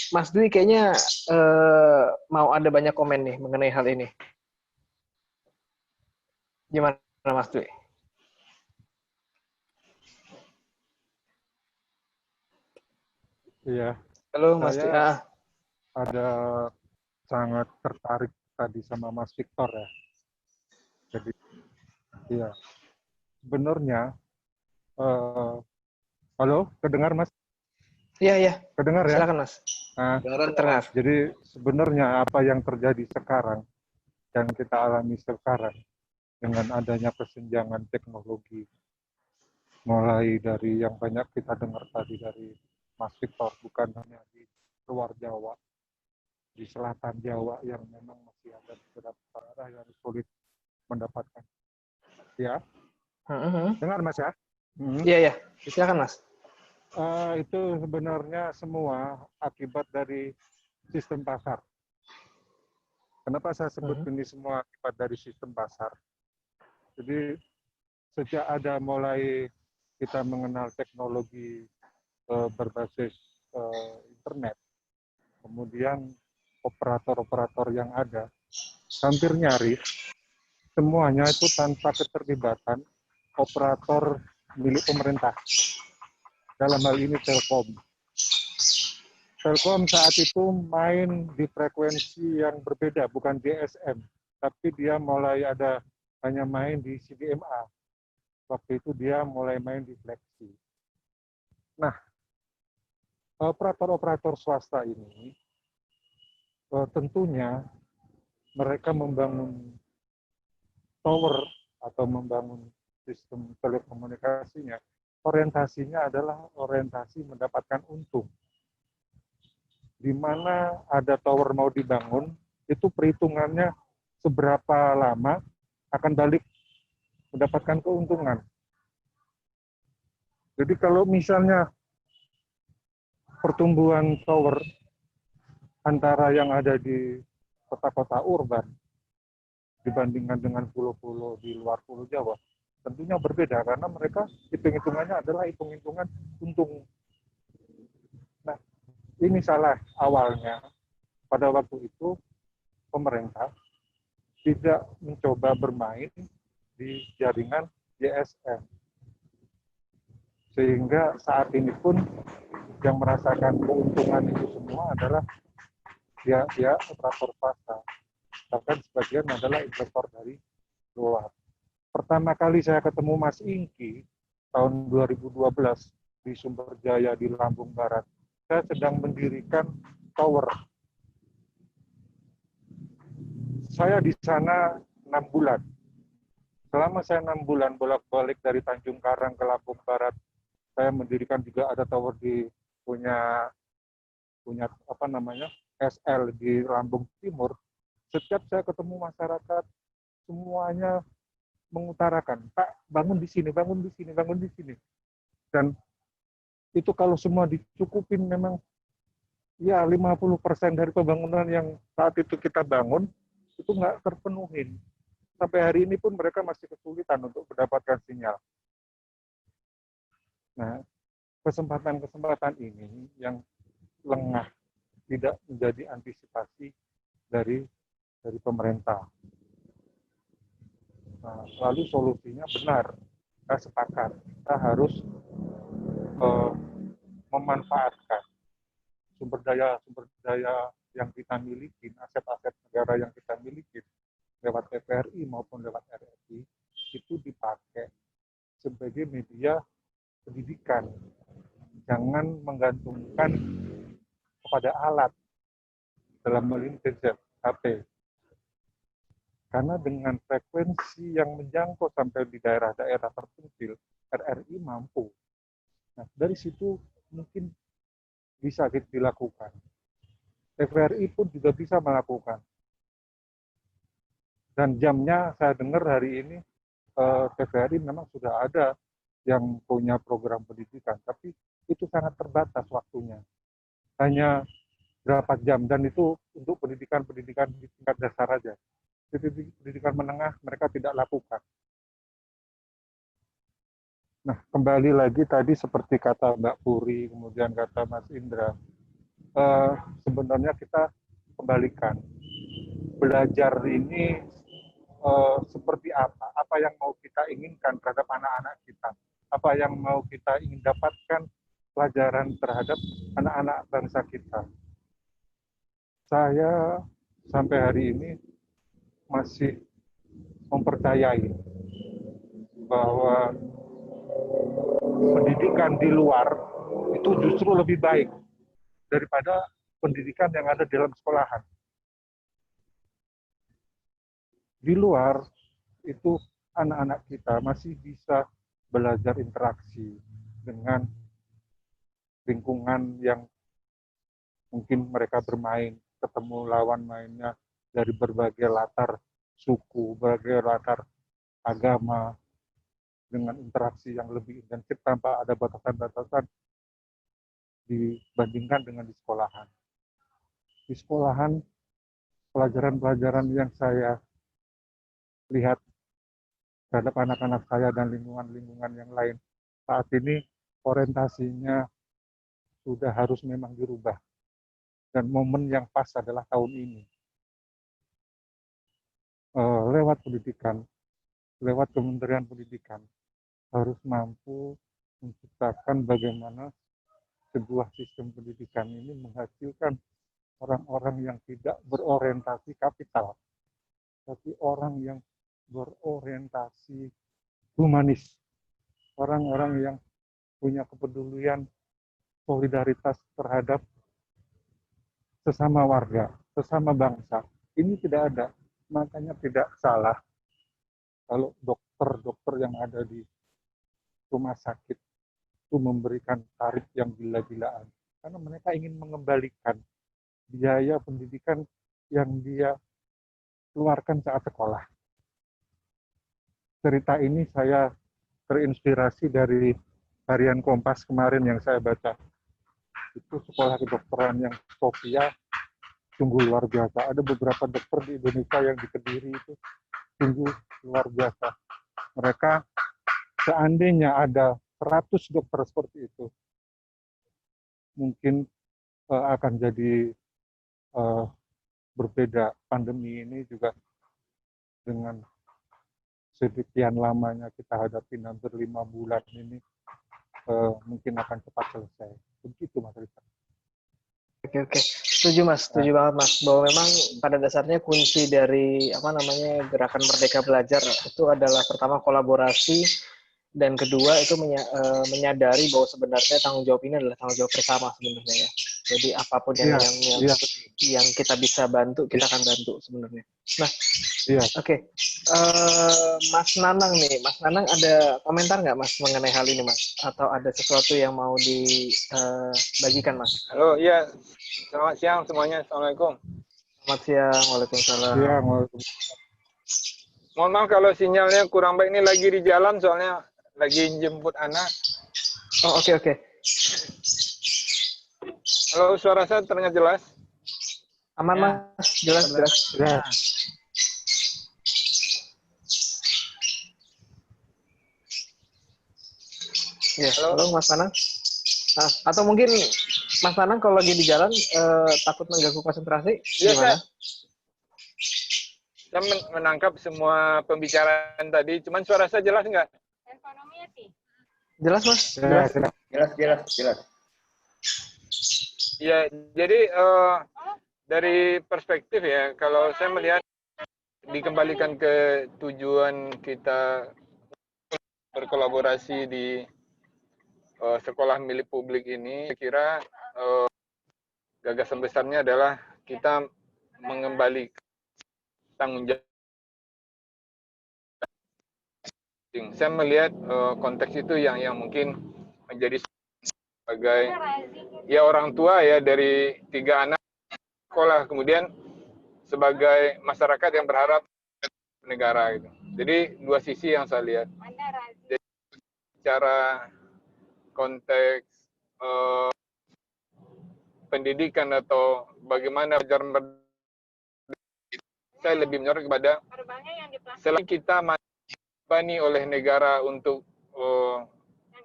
kayaknya mau ada banyak komen nih mengenai hal ini. Gimana Mas Dwi? Iya. Halo Mas Dwi. Ada sangat tertarik tadi sama Mas Victor ya. Jadi, iya. Sebenarnya, halo, kedengar Mas? Iya. Kedengar ya? Silakan Mas. Nah, terdengar. Jadi sebenarnya apa yang terjadi sekarang, yang kita alami sekarang, dengan adanya kesenjangan teknologi, mulai dari yang banyak kita dengar tadi dari Mas Victor, bukan hanya di luar Jawa, di selatan Jawa yang memang masih ada beberapa daerah yang sulit mendapatkan. Ya, dengar Mas ya? Iya. Silakan Mas. Itu sebenarnya semua akibat dari sistem pasar. Kenapa saya sebut ini semua akibat dari sistem pasar? Jadi sejak ada mulai kita mengenal teknologi berbasis internet, kemudian operator-operator yang ada hampir nyaris semuanya itu tanpa keterlibatan operator milik pemerintah. Dalam hal ini Telkom. Telkom saat itu main di frekuensi yang berbeda, bukan DSM, tapi dia mulai hanya main di CDMA. Waktu itu dia mulai main di Flexi. Nah, operator-operator swasta ini tentunya mereka membangun tower atau membangun sistem telekomunikasinya, orientasinya adalah orientasi mendapatkan untung. Di mana ada tower mau dibangun, itu perhitungannya seberapa lama akan balik mendapatkan keuntungan. Jadi kalau misalnya pertumbuhan tower antara yang ada di kota-kota urban dibandingkan dengan pulau-pulau di luar Pulau Jawa, tentunya berbeda karena mereka hitung-hitungannya adalah hitung-hitungan untung. Nah, ini salah awalnya. Pada waktu itu pemerintah tidak mencoba bermain di jaringan GSM. Sehingga saat ini pun yang merasakan keuntungan itu semua adalah dia operator swasta. Bahkan sebagian adalah investor dari luar. Pertama kali saya ketemu Mas Ingki tahun 2012 di Sumberjaya di Lampung Barat. Saya sedang mendirikan tower. Saya di sana 6 bulan. Selama saya 6 bulan bolak-balik dari Tanjung Karang ke Lampung Barat, saya mendirikan juga ada tower di punya apa namanya SL di Lampung Timur. Setiap saya ketemu masyarakat, semuanya mengutarakan, Pak, bangun di sini, bangun di sini, bangun di sini. Dan itu kalau semua dicukupin memang ya 50% dari pembangunan yang saat itu kita bangun itu nggak terpenuhin. Sampai hari ini pun mereka masih kesulitan untuk mendapatkan sinyal. Nah, kesempatan-kesempatan ini yang lengah tidak menjadi antisipasi dari pemerintah. Nah, lalu solusinya benar, kita sepakat, kita harus memanfaatkan sumber daya yang kita miliki, aset-aset negara yang kita miliki lewat TVRI maupun lewat RRI itu dipakai sebagai media pendidikan. Jangan menggantungkan kepada alat dalam hal ini gadget, HP. Karena dengan frekuensi yang menjangkau sampai di daerah-daerah terpencil, RRI mampu. Nah, dari situ mungkin bisa dilakukan. TVRI pun juga bisa melakukan. Dan jamnya saya dengar hari ini TVRI memang sudah ada yang punya program pendidikan, tapi itu sangat terbatas waktunya. Hanya berapa jam, dan itu untuk pendidikan-pendidikan di tingkat dasar aja. Pendidikan menengah mereka tidak lakukan. Nah, kembali lagi tadi seperti kata Mbak Puri, kemudian kata Mas Indra, sebenarnya kita kembalikan. Belajar ini seperti apa yang mau kita inginkan terhadap anak-anak kita, apa yang mau kita ingin dapatkan pelajaran terhadap anak-anak bangsa kita. Saya sampai hari ini masih mempercayai bahwa pendidikan di luar itu justru lebih baik daripada pendidikan yang ada di dalam sekolahan. Di luar itu anak-anak kita masih bisa belajar interaksi dengan lingkungan yang mungkin mereka bermain, ketemu lawan mainnya dari berbagai latar suku, berbagai latar agama, dengan interaksi yang lebih intensif tanpa ada batasan-batasan dibandingkan dengan di sekolahan. Di sekolahan, pelajaran-pelajaran yang saya lihat terhadap anak-anak saya dan lingkungan-lingkungan yang lain, saat ini orientasinya sudah harus memang dirubah. Dan momen yang pas adalah tahun ini. Lewat pendidikan, lewat Kementerian Pendidikan, harus mampu menciptakan bagaimana sebuah sistem pendidikan ini menghasilkan orang-orang yang tidak berorientasi kapital, tapi orang yang berorientasi humanis, orang-orang yang punya kepedulian, solidaritas terhadap sesama warga, sesama bangsa. Ini tidak ada, makanya tidak salah kalau dokter-dokter yang ada di rumah sakit itu memberikan tarif yang gila-gilaan. Karena mereka ingin mengembalikan biaya pendidikan yang dia keluarkan saat sekolah. Cerita ini saya terinspirasi dari harian Kompas kemarin yang saya baca. Itu sekolah kedokteran yang Sofia sungguh luar biasa. Ada beberapa dokter di Indonesia yang di Kediri itu sungguh luar biasa. Mereka seandainya ada 100 dokter seperti itu, mungkin akan jadi berbeda. Pandemi ini juga dengan sekian lamanya kita hadapi hampir 5 bulan ini mungkin akan cepat selesai. Begitu Mas Richard. Oke. Setuju Mas, setuju banget Mas. Bahwa memang pada dasarnya kunci dari gerakan Merdeka Belajar itu adalah pertama kolaborasi, dan kedua itu menyadari bahwa sebenarnya tanggung jawab ini adalah tanggung jawab bersama sebenarnya ya. Jadi apapun yang kita bisa bantu, kita akan bantu sebenarnya. Nah, oke. Mas Nanang nih, Mas Nanang ada komentar nggak Mas mengenai hal ini Mas? Atau ada sesuatu yang mau dibagikan Mas? Halo, iya. Selamat siang semuanya. Assalamualaikum. Selamat siang, waalaikumsalam. Mohon maaf kalau sinyalnya kurang baik, ini lagi di jalan soalnya lagi jemput anak. Oh, oke. Halo, suara saya terdengar jelas? Aman Mas, jelas. Ya, halo Mas Nanang. Atau mungkin Mas Nanang kalau lagi di jalan takut mengganggu konsentrasi, gimana? Saya menangkap semua pembicaraan tadi, cuman suara saya jelas nggak? Jelas Mas? Jelas. Ya, jadi dari perspektif ya, kalau saya melihat dikembalikan ke tujuan kita berkolaborasi di sekolah milik publik ini, saya kira gagasan besarnya adalah kita mengembalikan tanggung jawab. Saya melihat konteks itu yang mungkin menjadi sebagai ya orang tua ya dari 3 anak sekolah, kemudian sebagai masyarakat yang berharap negara gitu. Jadi 2 sisi yang saya lihat. Jadi, secara konteks pendidikan atau bagaimana belajar, saya lebih menyorot kepada selain kita dibani oleh negara untuk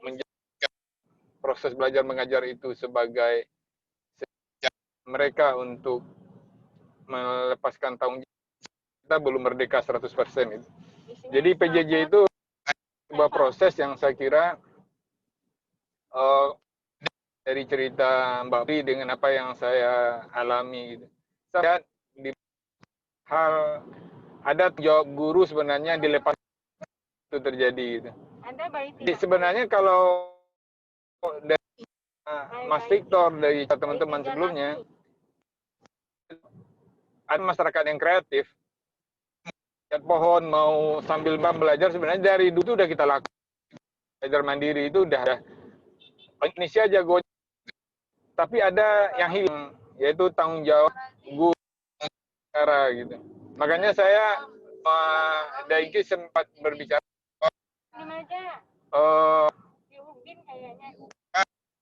menjaga proses belajar mengajar itu sebagai mereka untuk melepaskan tanggung jawab, kita belum merdeka 100% itu. Jadi PJJ itu sebuah proses yang saya kira dari cerita Mbak Pri dengan apa yang saya alami gitu. Saya di hal ada jawab guru sebenarnya dilepas itu terjadi gitu. Jadi sebenarnya kalau dari Mas Victor dari teman-teman sebelumnya ada masyarakat yang kreatif, lihat pohon mau sambil belajar, sebenarnya dari dulu udah kita lakukan. Belajar mandiri itu udah Indonesia jago, tapi ada yang hilang, yaitu tanggung jawab guru negara gitu. Makanya saya Daiki sempat berbicara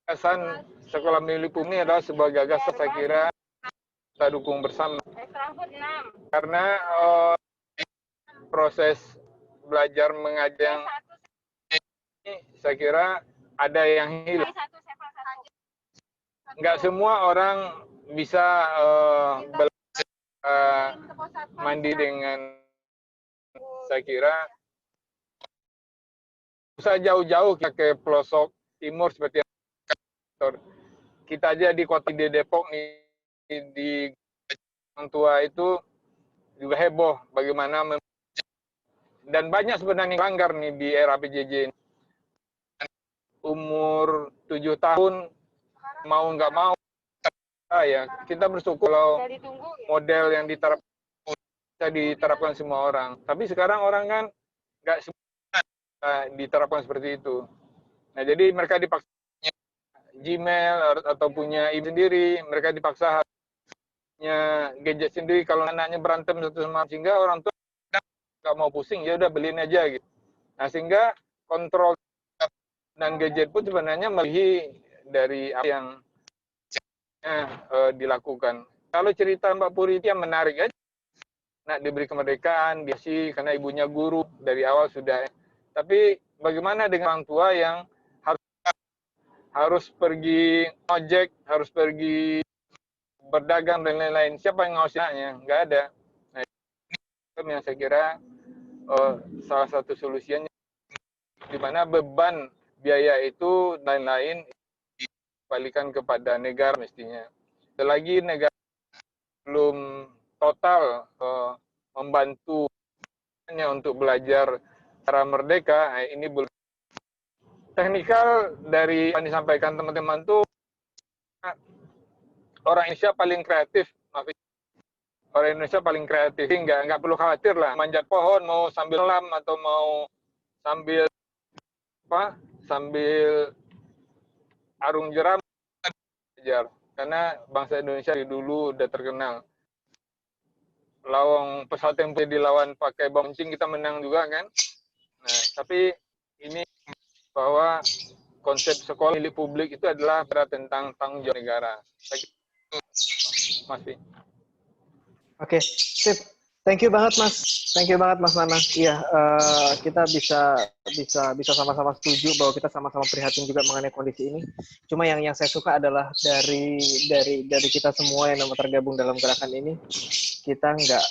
gagasan sekolah milik ini adalah sebuah gagasan saya kira kita dukung bersama. Karena proses belajar mengajar ini saya kira ada yang hilang. Nggak semua orang bisa mandi dengan, saya kira usah jauh-jauh ke pelosok timur seperti kita aja di kota di Depok nih, di orang tua itu juga heboh bagaimana dan banyak sebenarnya langgar nih di era PJJ. Umur 7 tahun mau nggak mau ya kita bersyukur kalau model yang bisa diterapkan semua orang. Tapi sekarang orang kan nggak diterapkan seperti itu. Nah jadi mereka dipaksa Gmail atau punya email sendiri, mereka dipaksa punya gadget sendiri. Kalau anaknya berantem satu sama sehingga orang tua nggak mau pusing, ya udah beliin aja gitu. Nah sehingga kontrol dan gadget pun sebenarnya melebihi dari apa yang dilakukan. Kalau cerita Mbak Puri yang menarik aja, nak diberi kemerdekaan, diasi karena ibunya guru dari awal sudah. Tapi bagaimana dengan orang tua yang harus pergi ojek, harus pergi berdagang dan lain-lain? Siapa yang ngawasi anaknya? Nggak ada. Nah, ini yang saya kira salah satu solusinya, di mana beban biaya itu lain-lain dikembalikan kepada negara mestinya. Selagi negara belum total membantu untuk belajar secara merdeka, ini belum teknikal dari yang disampaikan teman-teman tuh orang Indonesia paling kreatif, orang Indonesia paling kreatif, nggak perlu khawatir lah manjat pohon mau sambil selam atau mau sambil sambil arung jeram belajar, karena bangsa Indonesia dari dulu udah terkenal. Lawang pesawat tempur dilawan pakai bom runcing kita menang juga kan. Nah, tapi ini bahwa konsep sekolah milik publik itu adalah tentang tanggung jawab negara. Masih. Oke, sip. Thank you banget Mas. Thank you banget Mas Nana. Iya, kita bisa sama-sama setuju bahwa kita sama-sama prihatin juga mengenai kondisi ini. Cuma yang saya suka adalah dari kita semua yang tergabung dalam gerakan ini, kita nggak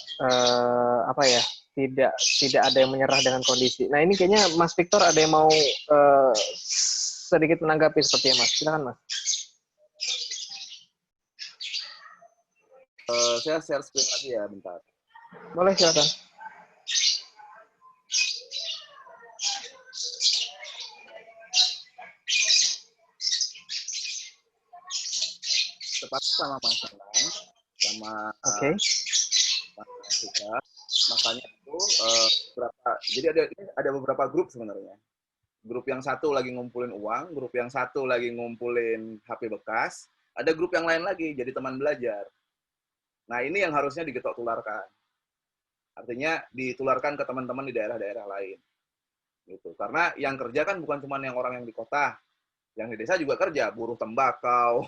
tidak ada yang menyerah dengan kondisi. Nah ini kayaknya Mas Victor ada yang mau sedikit menanggapi sepertinya Mas. Silakan Mas. Saya share screen lagi ya, bentar. Boleh, silakan. Tepat sama Mas Nana, sama Mas Suka. Makanya itu ada beberapa grup sebenarnya. Grup yang satu lagi ngumpulin uang, grup yang satu lagi ngumpulin HP bekas, ada grup yang lain lagi jadi teman belajar. Nah, ini yang harusnya digetok tularkan. Artinya ditularkan ke teman-teman di daerah-daerah lain. Gitu. Karena yang kerja kan bukan cuma yang orang yang di kota, yang di desa juga kerja, buruh tembakau,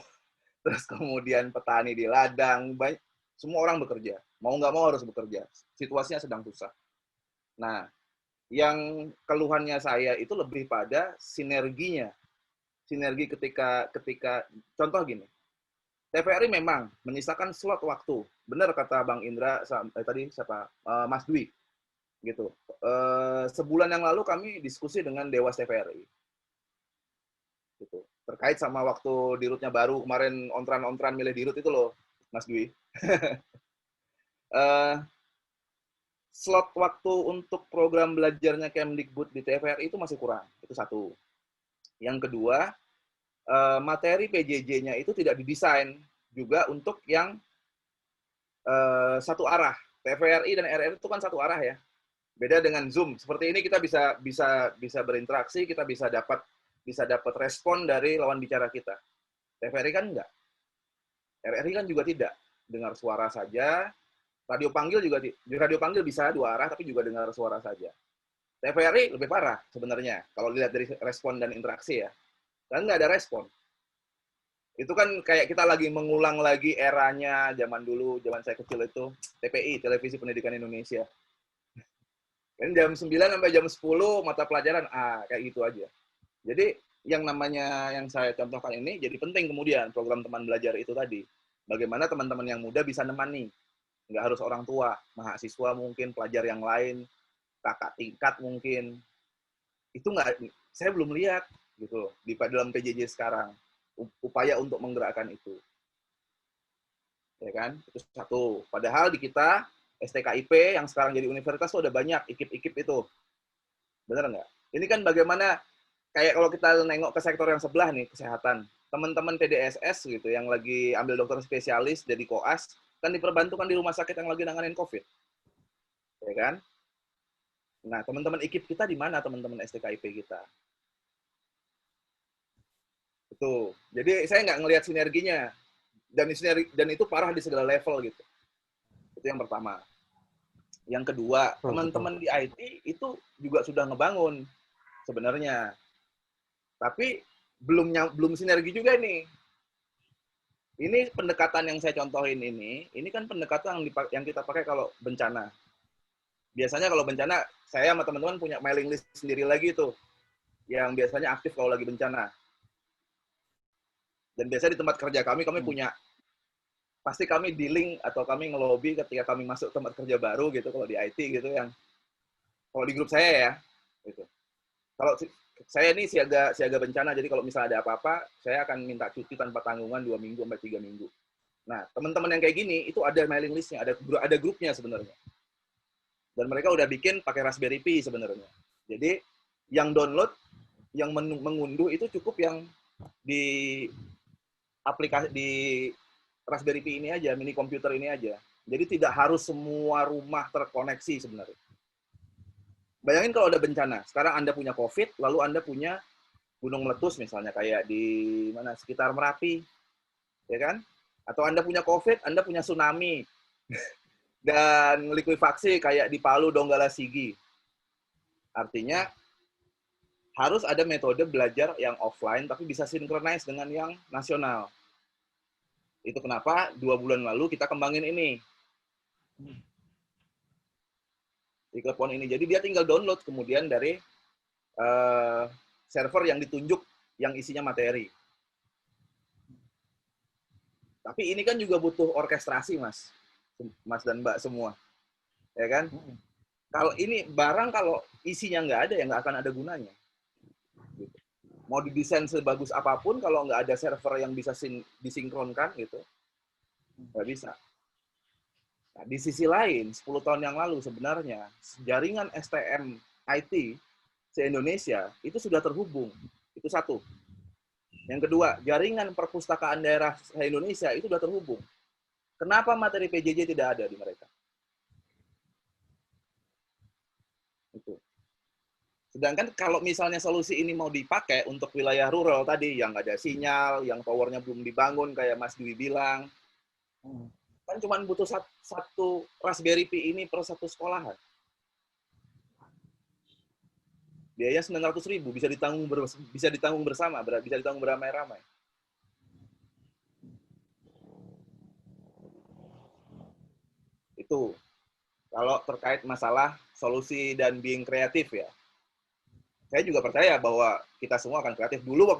terus kemudian petani di ladang, semua orang bekerja. Mau nggak mau harus bekerja. Situasinya sedang susah. Nah, yang keluhannya saya itu lebih pada sinerginya. Sinergi ketika contoh gini. TVRI memang menyisakan slot waktu. Benar kata Bang Indra tadi Mas Dwi gitu. Sebulan yang lalu kami diskusi dengan Dewas TVRI. Gitu. Terkait sama waktu dirutnya baru kemarin ontran milih dirut itu loh, Mas Dwi. Slot waktu untuk program belajarnya Kemdikbud di TVRI itu masih kurang. Itu satu. Yang kedua, materi PJJ-nya itu tidak didesain juga untuk yang satu arah. TVRI dan RRI itu kan satu arah ya. Beda dengan Zoom. Seperti ini kita bisa berinteraksi, kita bisa dapat respon dari lawan bicara kita. TVRI kan enggak. RRI kan juga tidak. Dengar suara saja. Radio panggil bisa dua arah tapi juga dengar suara saja. TVRI lebih parah sebenarnya kalau dilihat dari respon dan interaksi ya. Dan nggak ada respon. Itu kan kayak kita lagi mengulang lagi eranya zaman dulu, zaman saya kecil itu, TPI, Televisi Pendidikan Indonesia. Kan jam 9 sampai jam 10 mata pelajaran, kayak gitu aja. Jadi yang namanya yang saya contohkan ini jadi penting kemudian program teman belajar itu tadi. Bagaimana teman-teman yang muda bisa nemani. Nggak harus orang tua, mahasiswa mungkin, pelajar yang lain, kakak tingkat mungkin. Itu saya belum lihat gitu di dalam PJJ sekarang upaya untuk menggerakkan itu, ya kan? Itu satu. Padahal di kita STKIP yang sekarang jadi universitas tuh ada banyak IKIP itu, benar nggak? Ini kan bagaimana kayak kalau kita nengok ke sektor yang sebelah nih kesehatan, teman-teman PDSS gitu yang lagi ambil dokter spesialis jadi koas kan diperbantukan di rumah sakit yang lagi nanganin COVID, ya kan? Nah teman-teman IKIP kita di mana teman-teman STKIP kita? Itu. Jadi saya nggak ngelihat sinerginya dan itu parah di segala level gitu. Itu yang pertama. Yang kedua, teman-teman di IT itu juga sudah ngebangun sebenarnya. Tapi belum sinergi juga nih. Ini pendekatan yang saya contohin ini kan pendekatan yang kita pakai kalau bencana. Biasanya kalau bencana, saya sama teman-teman punya mailing list sendiri lagi tuh yang biasanya aktif kalau lagi bencana. Dan biasanya di tempat kerja kami punya, pasti kami dealing atau kami ngelobi ketika kami masuk tempat kerja baru gitu, kalau di IT gitu, yang Kalau di grup saya ya, gitu. Kalau saya ini siaga bencana, jadi kalau misalnya ada apa-apa, saya akan minta cuti tanpa tanggungan 2 minggu sampai 3 minggu. Nah, teman-teman yang kayak gini, itu ada mailing listnya, ada grupnya sebenarnya. Dan mereka udah bikin pakai Raspberry Pi sebenarnya. Jadi, yang download, yang mengunduh itu cukup yang di aplikasi di Raspberry Pi ini aja, mini komputer ini aja. Jadi tidak harus semua rumah terkoneksi sebenarnya. Bayangin kalau ada bencana, sekarang Anda punya COVID, lalu Anda punya gunung meletus misalnya, kayak di mana sekitar Merapi, ya kan? Atau Anda punya COVID, Anda punya tsunami, dan likuifaksi kayak di Palu, Donggala, Sigi. Artinya, harus ada metode belajar yang offline, tapi bisa synchronize dengan yang nasional. Itu kenapa 2 bulan lalu kita kembangin ini. Di telepon ini. Jadi dia tinggal download kemudian dari server yang ditunjuk yang isinya materi. Tapi ini kan juga butuh orkestrasi, Mas dan Mbak semua. Ya kan? Kalau ini barang kalau isinya nggak ada, ya nggak akan ada gunanya. Gitu. Mau didesain sebagus apapun, kalau nggak ada server yang bisa disinkronkan, gitu, nggak bisa. Nah, di sisi lain, 10 tahun yang lalu sebenarnya jaringan STM IT se-Indonesia itu sudah terhubung. Itu satu. Yang kedua, jaringan perpustakaan daerah se-Indonesia itu sudah terhubung. Kenapa materi PJJ tidak ada di mereka? Itu. Sedangkan kalau misalnya solusi ini mau dipakai untuk wilayah rural tadi, yang nggak ada sinyal, yang towernya belum dibangun, kayak Mas Dwi bilang, kan cuma butuh satu Raspberry Pi ini per satu sekolahan. Biaya 900.000 bisa ditanggung bersama, bisa ditanggung beramai-ramai. Itu kalau terkait masalah solusi dan being kreatif ya. Saya juga percaya bahwa kita semua akan kreatif. Dulu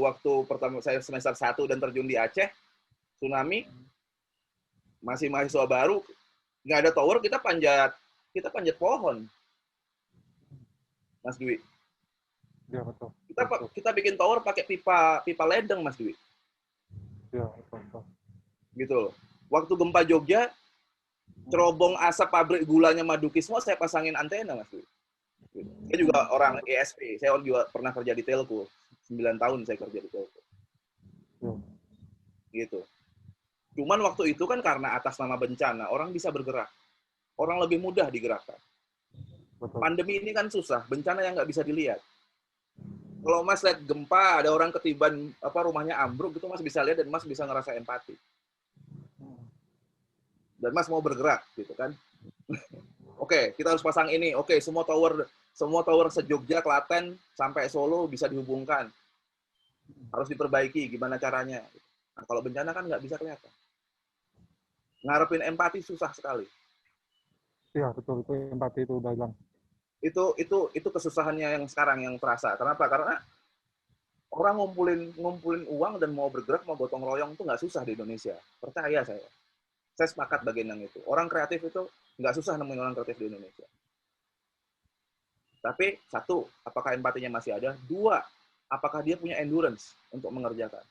waktu pertama saya semester 1 dan terjun di Aceh, tsunami, masih mahasiswa baru, nggak ada tower, kita panjat pohon, Mas Dwi. Ya, betul. Kita bikin tower pakai pipa ledeng, Mas Dwi. Ya, betul. Gitu loh. Waktu gempa Jogja, cerobong asap pabrik gulanya Madukismo, saya pasangin antena, Mas Dwi. Gitu. Saya juga orang ESP, saya juga pernah kerja di telco, 9 tahun saya kerja di telco. Gitu. Cuman waktu itu kan karena atas nama bencana, orang bisa bergerak. Orang lebih mudah digerakkan. Betul. Pandemi ini kan susah, bencana yang nggak bisa dilihat. Kalau Mas lihat gempa, ada orang ketiban, rumahnya ambruk, itu Mas bisa lihat dan Mas bisa ngerasa empati. Dan Mas mau bergerak, gitu kan. Oke, kita harus pasang ini. Oke, semua tower se-Jogja, Klaten, sampai Solo bisa dihubungkan. Harus diperbaiki, gimana caranya. Nah, kalau bencana kan nggak bisa kelihatan. Ngarepin empati susah sekali. Iya, betul. Itu empati itu udah hilang. Itu kesusahannya yang sekarang yang terasa. Kenapa? Karena orang ngumpulin uang dan mau bergerak, mau gotong royong itu nggak susah di Indonesia. Percaya saya. Saya sepakat bagian yang itu. Orang kreatif itu nggak susah nemuin orang kreatif di Indonesia. Tapi, satu, apakah empatinya masih ada? Dua, apakah dia punya endurance untuk mengerjakan?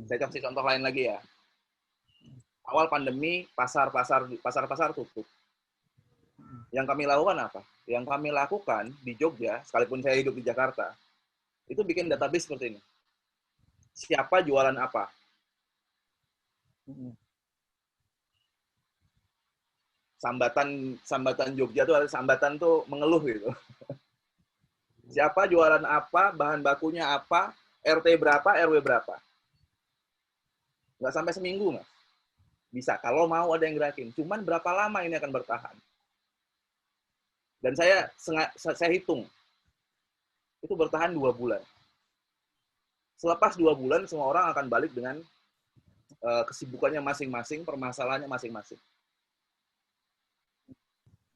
Saya kasih contoh lain lagi ya. Awal pandemi, pasar-pasar tutup. Yang kami lakukan apa? Yang kami lakukan di Jogja, sekalipun saya hidup di Jakarta, itu bikin database seperti ini. Siapa jualan apa? Sambatan Jogja tuh ada sambatan tuh mengeluh gitu. Siapa jualan apa, bahan bakunya apa, RT berapa, RW berapa. Nggak sampai seminggu, Mas. Bisa, kalau mau ada yang gerakin. Cuman berapa lama ini akan bertahan? Dan saya hitung, itu bertahan 2 bulan. Selepas 2 bulan, semua orang akan balik dengan kesibukannya masing-masing, permasalahannya masing-masing.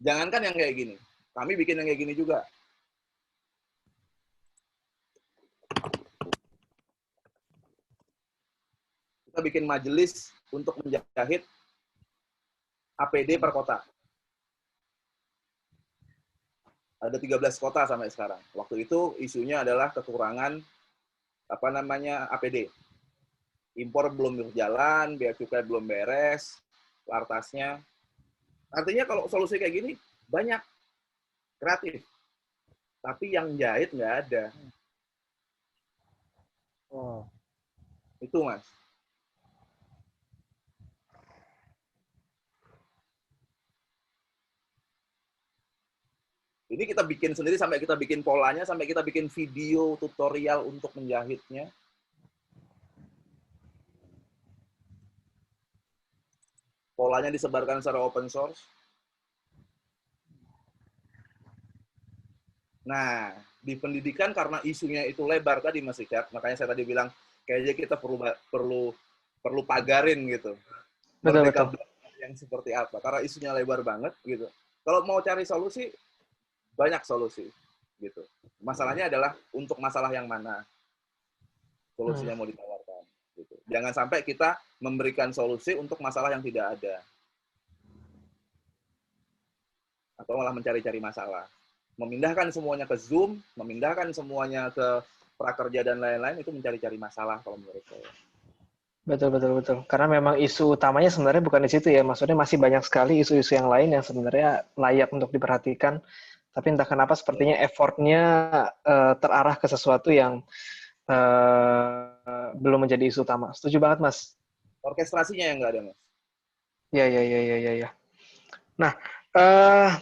Jangankan yang kayak gini, kami bikin yang kayak gini juga. Kita bikin majelis untuk menjahit APD per kota. Ada 13 kota sampai sekarang. Waktu itu isunya adalah kekurangan APD. Impor belum berjalan, bea cukai belum beres, lartasnya. Artinya kalau solusi kayak gini banyak, kreatif. Tapi yang jahit nggak ada. Oh. Itu, Mas. Ini kita bikin sendiri, sampai kita bikin polanya, sampai kita bikin video tutorial untuk menjahitnya. Polanya disebarkan secara open source. Nah, di pendidikan karena isunya itu lebar tadi, Mas Richard, makanya saya tadi bilang kayaknya kita perlu pagarin gitu. Merdeka belajar yang seperti apa? Karena isunya lebar banget gitu. Kalau mau cari solusi, banyak solusi gitu. Masalahnya adalah untuk masalah yang mana solusinya mau ditawarkan gitu. Jangan sampai kita memberikan solusi untuk masalah yang tidak ada. Atau malah mencari-cari masalah. Memindahkan semuanya ke Zoom, memindahkan semuanya ke prakerja dan lain-lain, itu mencari-cari masalah kalau menurut saya. Betul. Karena memang isu utamanya sebenarnya bukan di situ ya. Maksudnya masih banyak sekali isu-isu yang lain yang sebenarnya layak untuk diperhatikan. Tapi entah kenapa sepertinya effortnya terarah ke sesuatu yang belum menjadi isu utama. Setuju banget, Mas. Orkestrasinya yang nggak ada, Mas. Ya. Nah,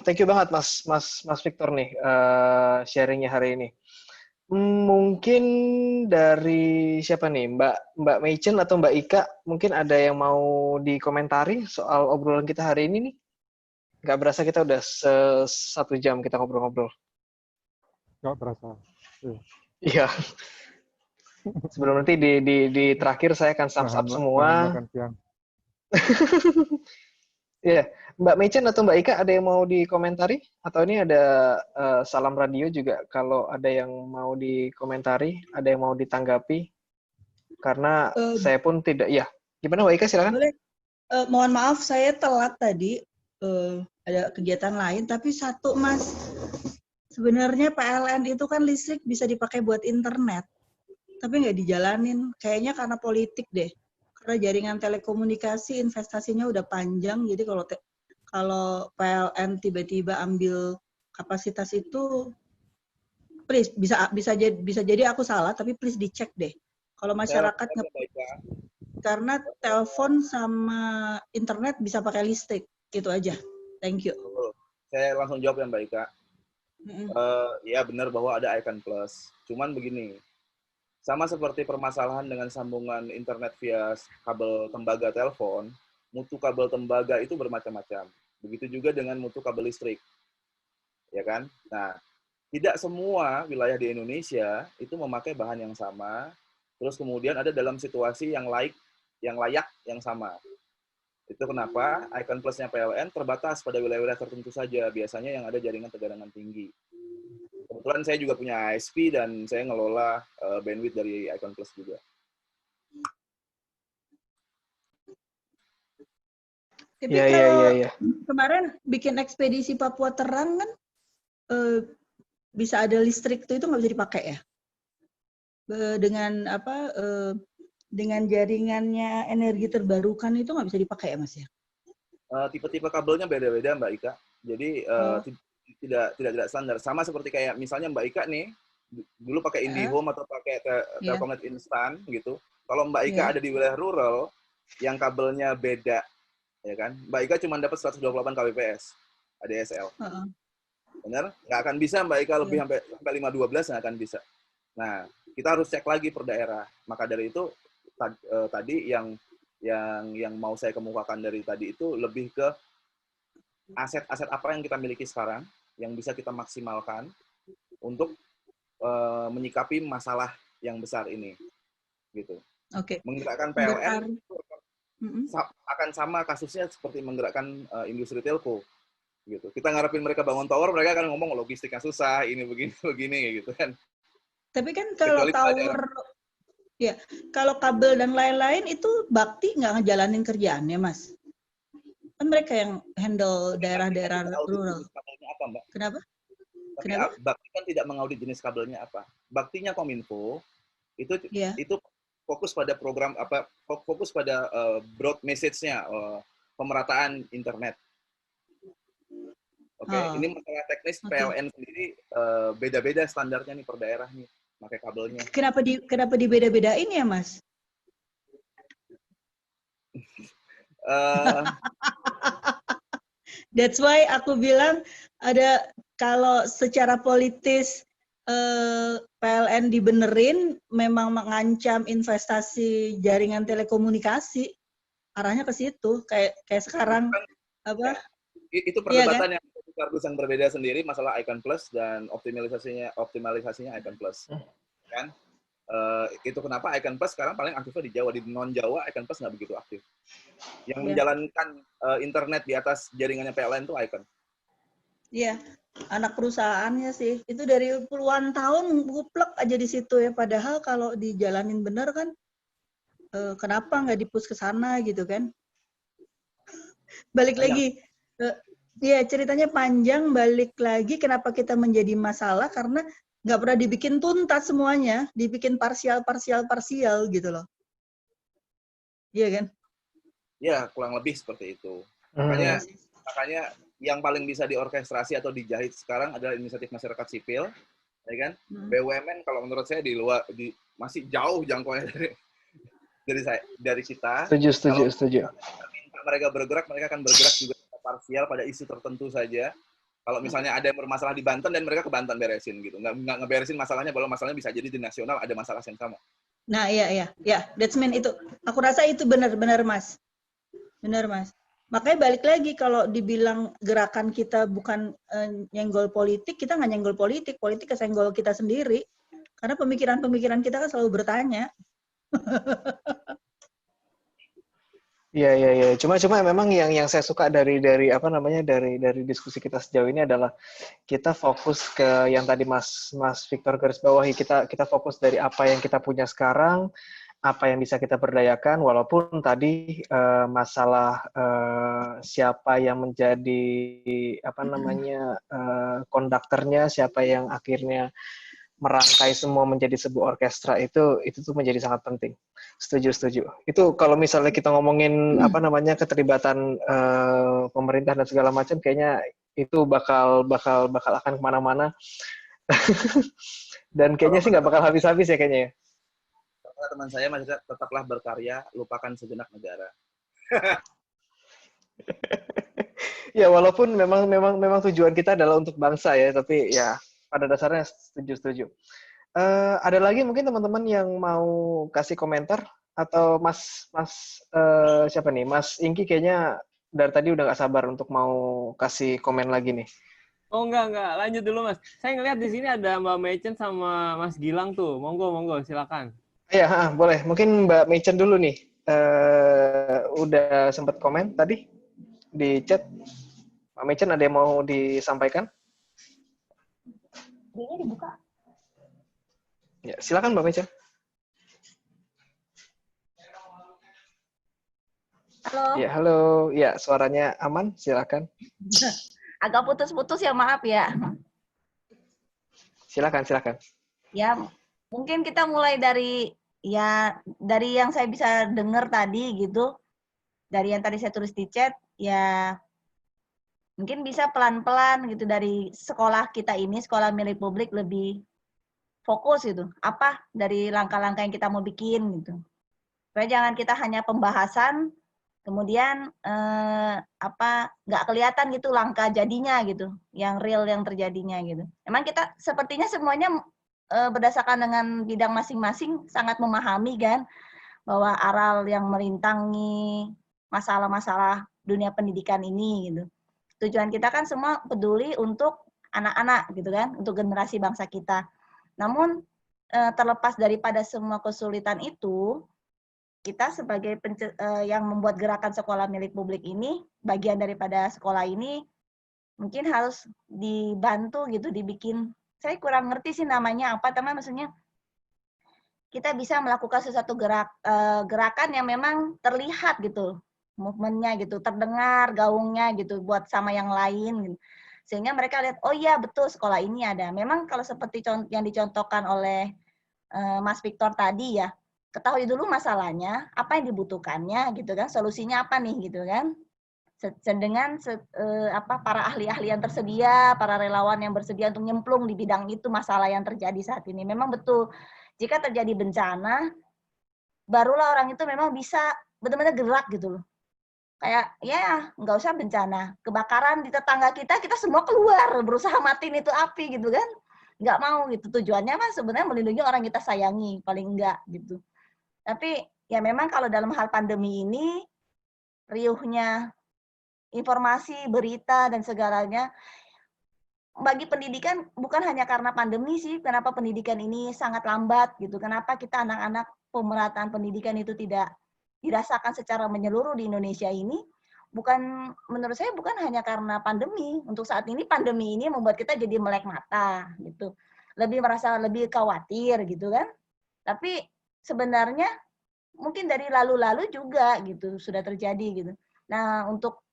thank you banget, Mas Victor nih sharingnya hari ini. Mungkin dari siapa nih, Mbak Meichen atau Mbak Ika, mungkin ada yang mau dikomentari soal obrolan kita hari ini nih? Nggak berasa kita udah 1 jam kita ngobrol-ngobrol. Nggak berasa. Iya. Sebelum nanti di terakhir saya akan thumbs up semua. Makan siang. Iya, Mbak Meichen atau Mbak Ika ada yang mau dikomentari? Atau ini ada salam radio juga kalau ada yang mau dikomentari, ada yang mau ditanggapi? Karena saya pun tidak, ya. Gimana Mbak Ika, silakan. Boleh. Mohon maaf saya telat tadi, ada kegiatan lain, tapi satu Mas, sebenarnya PLN itu kan listrik bisa dipakai buat internet, tapi nggak dijalanin, kayaknya karena politik deh. Karena jaringan telekomunikasi investasinya udah panjang, jadi kalau PLN tiba-tiba ambil kapasitas itu, please bisa jadi aku salah, tapi please dicek deh. Kalau masyarakat karena telepon sama internet bisa pakai listrik, itu aja. Thank you. Saya langsung jawab ya Mbak Ika. Ya benar bahwa ada Icon Plus. Cuman begini. Sama seperti permasalahan dengan sambungan internet via kabel tembaga telepon, mutu kabel tembaga itu bermacam-macam. Begitu juga dengan mutu kabel listrik. Ya kan? Nah, tidak semua wilayah di Indonesia itu memakai bahan yang sama, terus kemudian ada dalam situasi yang layak, yang sama. Itu kenapa Icon Plus-nya PLN terbatas pada wilayah-wilayah tertentu saja, biasanya yang ada jaringan tegangan tinggi. Kebetulan saya juga punya ISP dan saya ngelola bandwidth dari Icon Plus juga. Tapi kalau kemarin bikin ekspedisi Papua Terang kan bisa ada listrik itu nggak bisa dipakai ya? Dengan apa? Dengan jaringannya energi terbarukan itu nggak bisa dipakai ya Mas ya? Tipe-tipe kabelnya beda-beda Mbak Ika. Jadi tidak standar. Sama seperti kayak misalnya Mbak Ika nih dulu pakai IndiHome atau pakai Telkomnet instan gitu. Kalau Mbak Ika ada di wilayah rural yang kabelnya beda, ya kan? Mbak Ika cuma dapat 128 kbps ADSL. Benar? Nggak akan bisa Mbak Ika lebih sampai 512 nggak akan bisa. Nah, kita harus cek lagi per daerah. Maka dari itu tadi yang mau saya kemukakan dari tadi itu lebih ke aset-aset apa yang kita miliki sekarang yang bisa kita maksimalkan untuk menyikapi masalah yang besar ini, gitu. Menggerakkan PLN akan sama kasusnya seperti menggerakkan industri telco, gitu. Kita ngarepin mereka bangun tower, mereka akan ngomong logistiknya susah, ini begini, gitu kan. Tapi kan kalau tower, ya kalau kabel dan lain-lain itu Bakti nggak ngejalanin kerjaannya, Mas. Kan mereka yang handle daerah-daerah rural. Kabelnya apa, Mbak? Kenapa? Tapi Bakti kan tidak mengaudit jenis kabelnya apa. Baktinya Kominfo itu fokus pada program fokus pada broad message-nya, pemerataan internet. Oke, ini masalah teknis PLN sendiri beda-beda standarnya nih per daerah nih pakai kabelnya. Kenapa dibeda-bedain ya, Mas? That's why aku bilang ada kalau secara politis PLN dibenerin memang mengancam investasi jaringan telekomunikasi, arahnya ke situ kayak sekarang apa? Itu perdebatan yang yang berbeda sendiri masalah Icon Plus dan optimalisasinya Icon Plus kan itu kenapa Icon Plus sekarang paling aktifnya di Jawa, di non Jawa Icon Plus nggak begitu aktif. Yang menjalankan internet di atas jaringannya PLN itu Icon. Iya, anak perusahaannya sih itu dari puluhan tahun nguplek aja di situ ya, padahal kalau dijalanin bener kan kenapa nggak di-push ke sana gitu kan. Balik lagi iya, ceritanya panjang, balik lagi kenapa kita menjadi masalah, karena nggak pernah dibikin tuntas semuanya, dibikin parsial gitu loh. Iya kan? Ya, kurang lebih seperti itu. Makanya yang paling bisa diorkestrasi atau dijahit sekarang adalah inisiatif masyarakat sipil, ya kan? BUMN kalau menurut saya masih jauh jangkauannya dari kita. Setuju. Mereka bergerak, mereka akan bergerak juga parsial pada isu tertentu saja. Kalau misalnya ada yang bermasalah di Banten dan mereka ke Banten beresin gitu, nggak ngeberesin masalahnya, kalau masalahnya bisa jadi di nasional ada masalah yang sama. Nah iya, that's mean itu. Aku rasa itu benar Mas. Makanya balik lagi kalau dibilang gerakan kita bukan nyenggol politik, kita nggak nyenggol politik kesenggol kita sendiri. Karena pemikiran kita kan selalu bertanya. Iya. Cuma memang yang saya suka dari diskusi kita sejauh ini adalah kita fokus ke yang tadi Mas Victor garis bawahi, kita fokus dari apa yang kita punya sekarang, apa yang bisa kita berdayakan, walaupun tadi masalah siapa yang menjadi konduktornya, siapa yang akhirnya merangkai semua menjadi sebuah orkestra itu tuh menjadi sangat penting. Setuju. Itu kalau misalnya kita ngomongin keterlibatan pemerintah dan segala macam, kayaknya itu bakal akan kemana-mana. Dan kayaknya sih nggak bakal habis-habis ya kayaknya ya. Teman saya masih tetaplah berkarya, lupakan sejenak negara. Ya walaupun memang tujuan kita adalah untuk bangsa ya, tapi ya pada dasarnya setuju. Ada lagi mungkin teman-teman yang mau kasih komentar, atau Mas siapa nih? Mas Ingki kayaknya dari tadi udah nggak sabar untuk mau kasih komen lagi nih. Oh enggak, lanjut dulu Mas. Saya ngeliat di sini ada Mbak Meichen sama Mas Gilang tuh. Monggo, silakan. Iya, boleh. Mungkin Mbak Meichen dulu nih. Udah sempat komen tadi di chat. Mbak Meichen ada yang mau disampaikan? Ini dibuka. Ya, silakan Mbak Meichen. Halo. Ya, halo. Ya, suaranya aman, silakan. Agak putus-putus ya, maaf ya. Silakan. Ya, mungkin kita mulai dari yang saya bisa dengar tadi gitu. Dari yang tadi saya tulis di chat, ya mungkin bisa pelan-pelan gitu dari sekolah kita ini, sekolah milik publik, lebih fokus gitu. Apa dari langkah-langkah yang kita mau bikin gitu. Supaya jangan kita hanya pembahasan, kemudian nggak kelihatan gitu langkah jadinya gitu, yang real yang terjadinya gitu. Emang kita sepertinya semuanya berdasarkan dengan bidang masing-masing sangat memahami kan bahwa aral yang merintangi masalah-masalah dunia pendidikan ini gitu. Tujuan kita kan semua peduli untuk anak-anak gitu kan, untuk generasi bangsa kita. Namun terlepas daripada semua kesulitan itu, kita sebagai yang membuat gerakan sekolah milik publik ini, bagian daripada sekolah ini, mungkin harus dibantu gitu, dibikin, saya kurang ngerti sih namanya apa, teman, maksudnya kita bisa melakukan sesuatu gerakan yang memang terlihat gitu, movementnya gitu, terdengar gaungnya gitu, buat sama yang lain gitu. Sehingga mereka lihat, oh iya betul sekolah ini ada. Memang kalau seperti yang dicontohkan oleh Mas Victor tadi ya, ketahui dulu masalahnya, apa yang dibutuhkannya gitu kan, solusinya apa nih gitu kan. Dengan para ahli-ahli yang tersedia, para relawan yang bersedia untuk nyemplung di bidang itu masalah yang terjadi saat ini. Memang betul, jika terjadi bencana, barulah orang itu memang bisa benar-benar gerak gitu loh. Kayak ya nggak usah bencana, kebakaran di tetangga kita semua keluar berusaha matiin itu api gitu kan, nggak mau gitu. Tujuannya kan sebenarnya melindungi orang kita sayangi paling enggak gitu. Tapi ya memang kalau dalam hal pandemi ini riuhnya informasi, berita dan segalanya bagi pendidikan bukan hanya karena pandemi sih, kenapa pendidikan ini sangat lambat gitu. Kenapa kita anak-anak pemerataan pendidikan itu tidak dirasakan secara menyeluruh di Indonesia ini, bukan, menurut saya bukan hanya karena pandemi. Untuk saat ini pandemi ini membuat kita jadi melek mata gitu. Merasa lebih khawatir gitu kan. Tapi sebenarnya mungkin dari lalu-lalu juga gitu sudah terjadi gitu. Nah, untuk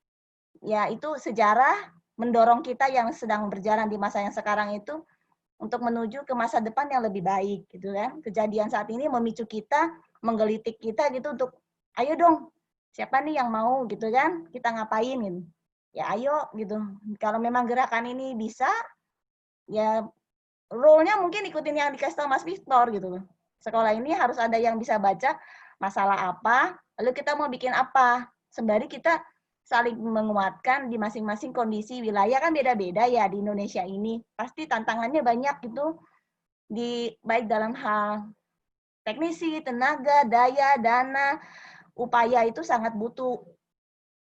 ya itu sejarah mendorong kita yang sedang berjalan di masa yang sekarang itu untuk menuju ke masa depan yang lebih baik gitu kan. Kejadian saat ini memicu kita, menggelitik kita gitu untuk ayo dong, siapa nih yang mau gitu kan, kita ngapain gitu. Ya ayo gitu. Kalau memang gerakan ini bisa, ya role-nya mungkin ikutin yang dikasih tahu Mas Victor gitu loh. Sekolah ini harus ada yang bisa baca masalah apa, lalu kita mau bikin apa. Sembari kita saling menguatkan di masing-masing kondisi wilayah kan beda-beda ya di Indonesia ini. Pasti tantangannya banyak gitu, baik dalam hal teknisi, tenaga, daya, dana, upaya itu sangat butuh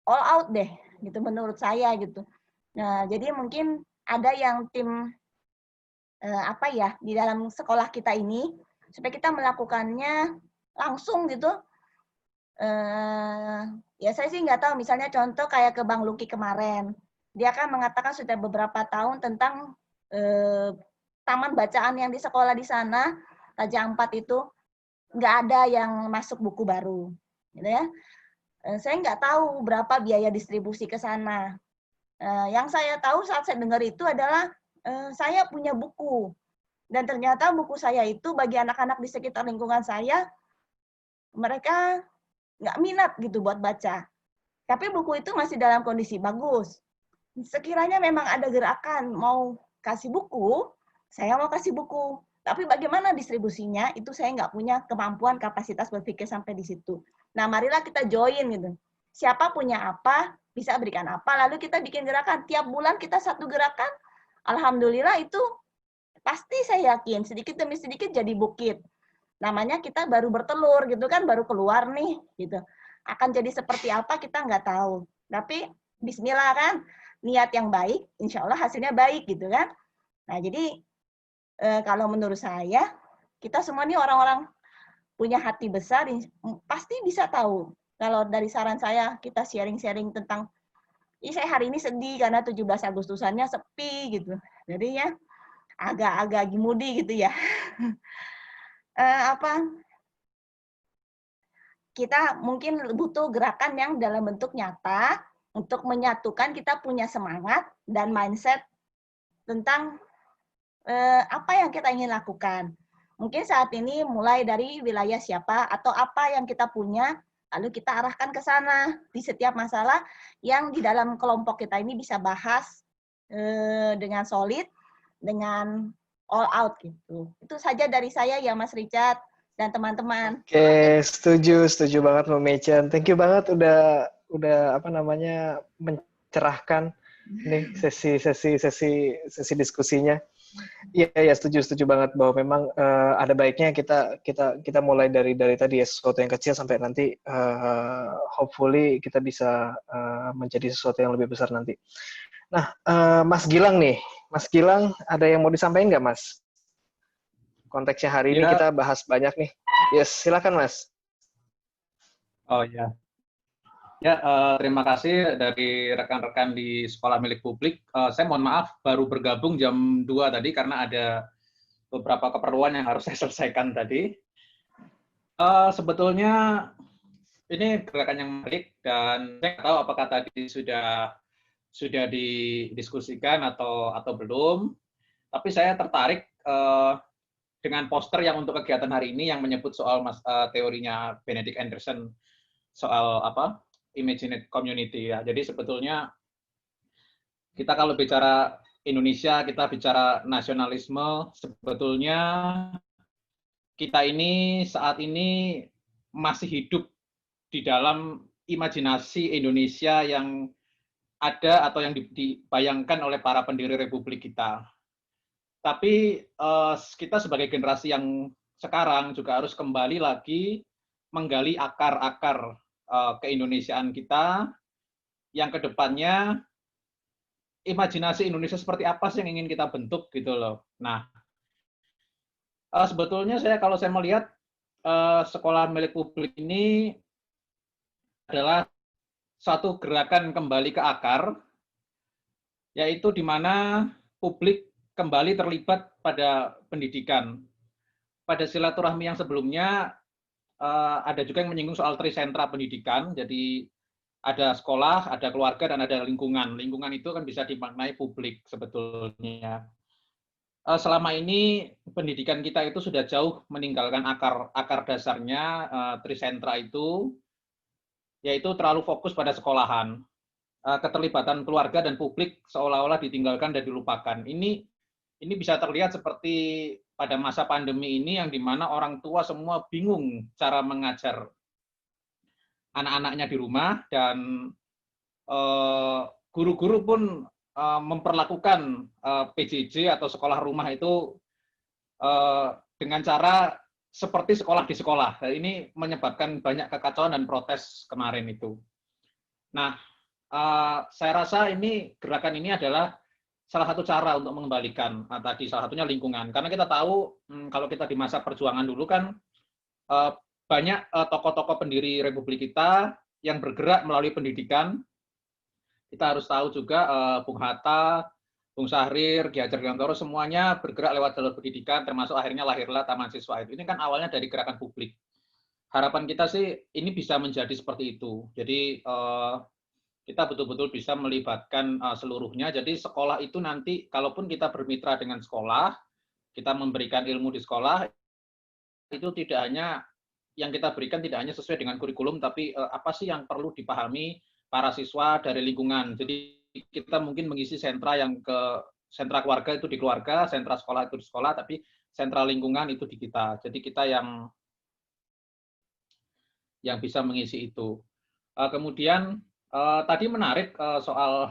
all out deh, gitu menurut saya gitu. Nah, jadi mungkin ada yang tim di dalam sekolah kita ini supaya kita melakukannya langsung gitu. Ya saya sih nggak tahu, misalnya contoh kayak ke Bang Luki kemarin, dia kan mengatakan sudah beberapa tahun tentang taman bacaan yang di sekolah di sana, Raja Ampat itu nggak ada yang masuk buku baru, gitu ya. Saya nggak tahu berapa biaya distribusi ke sana. Yang saya tahu saat saya dengar itu adalah saya punya buku, dan ternyata buku saya itu bagi anak-anak di sekitar lingkungan saya, mereka nggak minat gitu buat baca. Tapi buku itu masih dalam kondisi bagus. Sekiranya memang ada gerakan mau kasih buku, saya mau kasih buku. Tapi bagaimana distribusinya, itu saya nggak punya kemampuan, kapasitas berpikir sampai di situ. Nah, marilah kita join gitu. Siapa punya apa, bisa berikan apa, lalu kita bikin gerakan. Tiap bulan kita satu gerakan, alhamdulillah itu pasti saya yakin, sedikit demi sedikit jadi bukit. Namanya kita baru bertelur gitu kan, baru keluar nih gitu. Akan jadi seperti apa kita nggak tahu. Tapi bismillah kan, niat yang baik, insya Allah hasilnya baik gitu kan. Nah jadi kalau menurut saya, kita semua nih orang-orang punya hati besar, pasti bisa tahu. Kalau dari saran saya, kita sharing-sharing tentang, saya hari ini sedih karena 17 Agustusannya sepi gitu. Jadi ya agak-agak gimudi gitu ya. Kita mungkin butuh gerakan yang dalam bentuk nyata untuk menyatukan kita punya semangat dan mindset tentang apa yang kita ingin lakukan. Mungkin saat ini mulai dari wilayah siapa atau apa yang kita punya, lalu kita arahkan ke sana di setiap masalah yang di dalam kelompok kita ini bisa bahas dengan solid, dengan all out gitu. Itu saja dari saya ya Mas Richard dan teman-teman. Oke, setuju banget Mbak Mechen. Thank you banget udah mencerahkan nih sesi diskusinya. Iya setuju banget bahwa memang ada baiknya kita mulai dari tadi ya, sesuatu yang kecil sampai nanti hopefully kita bisa menjadi sesuatu yang lebih besar nanti. Nah, Mas Gilang nih, Mas Gilang ada yang mau disampaikan nggak Mas? Konteksnya hari ini kita bahas banyak nih. Yes, silakan Mas. Oh ya. Ya, terima kasih dari rekan-rekan di Sekolah Milik Publik. Saya mohon maaf baru bergabung jam 2 tadi karena ada beberapa keperluan yang harus saya selesaikan tadi. Sebetulnya ini gerakan yang menarik dan saya nggak tahu apakah tadi sudah sudah didiskusikan atau belum. Tapi saya tertarik dengan poster yang untuk kegiatan hari ini yang menyebut soal teorinya Benedict Anderson soal imagined community ya. Jadi sebetulnya kita kalau bicara Indonesia, kita bicara nasionalisme, sebetulnya kita ini saat ini masih hidup di dalam imajinasi Indonesia yang ada atau yang dibayangkan oleh para pendiri Republik kita. Tapi kita sebagai generasi yang sekarang juga harus kembali lagi menggali akar-akar keindonesiaan kita yang kedepannya imajinasi Indonesia seperti apa sih yang ingin kita bentuk gitu loh. Nah, sebetulnya kalau saya melihat sekolah milik publik ini adalah satu gerakan kembali ke akar, yaitu di mana publik kembali terlibat pada pendidikan. Pada silaturahmi yang sebelumnya, ada juga yang menyinggung soal trisentra pendidikan, jadi ada sekolah, ada keluarga, dan ada lingkungan. Lingkungan itu kan bisa dimaknai publik sebetulnya. Selama ini pendidikan kita itu sudah jauh meninggalkan akar dasarnya trisentra itu, yaitu terlalu fokus pada sekolahan. Keterlibatan keluarga dan publik seolah-olah ditinggalkan dan dilupakan. Ini bisa terlihat seperti pada masa pandemi ini yang dimana orang tua semua bingung cara mengajar anak-anaknya di rumah, dan guru-guru pun memperlakukan PJJ atau sekolah rumah itu dengan cara seperti sekolah di sekolah. Ini menyebabkan banyak kekacauan dan protes kemarin itu. Nah, saya rasa gerakan ini adalah salah satu cara untuk mengembalikan tadi, salah satunya lingkungan. Karena kita tahu kalau kita di masa perjuangan dulu kan banyak tokoh-tokoh pendiri Republik kita yang bergerak melalui pendidikan. Kita harus tahu juga Bung Hatta, Bung Syahrir, Ki Hajar Dewantara, semuanya bergerak lewat jalur pendidikan, termasuk akhirnya lahirlah Taman Siswa itu. Ini kan awalnya dari gerakan publik. Harapan kita sih ini bisa menjadi seperti itu. Jadi kita betul-betul bisa melibatkan seluruhnya. Jadi sekolah itu nanti, kalaupun kita bermitra dengan sekolah, kita memberikan ilmu di sekolah, itu tidak hanya yang kita berikan tidak hanya sesuai dengan kurikulum, tapi apa sih yang perlu dipahami para siswa dari lingkungan. Jadi kita mungkin mengisi sentra sentra keluarga itu di keluarga, sentra sekolah itu di sekolah, tapi sentra lingkungan itu di kita. Jadi kita yang bisa mengisi itu. Kemudian tadi menarik soal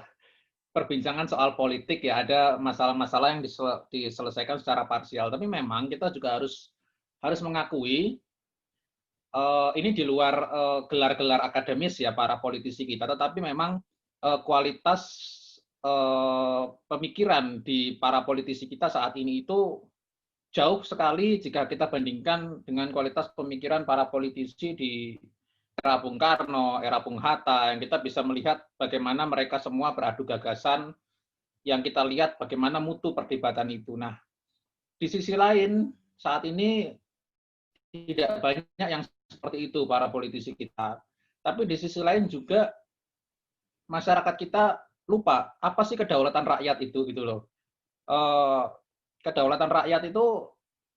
perbincangan soal politik ya, ada masalah-masalah yang diselesaikan secara parsial. Tapi memang kita juga harus mengakui ini di luar gelar-gelar akademis ya para politisi kita, tetapi memang kualitas pemikiran di para politisi kita saat ini itu jauh sekali jika kita bandingkan dengan kualitas pemikiran para politisi di era Bung Karno, era Bung Hatta, yang kita bisa melihat bagaimana mereka semua beradu gagasan, yang kita lihat bagaimana mutu perdebatan itu. Nah, di sisi lain saat ini tidak banyak yang seperti itu para politisi kita. Tapi di sisi lain juga masyarakat kita lupa apa sih kedaulatan rakyat itu gitu loh. Kedaulatan rakyat itu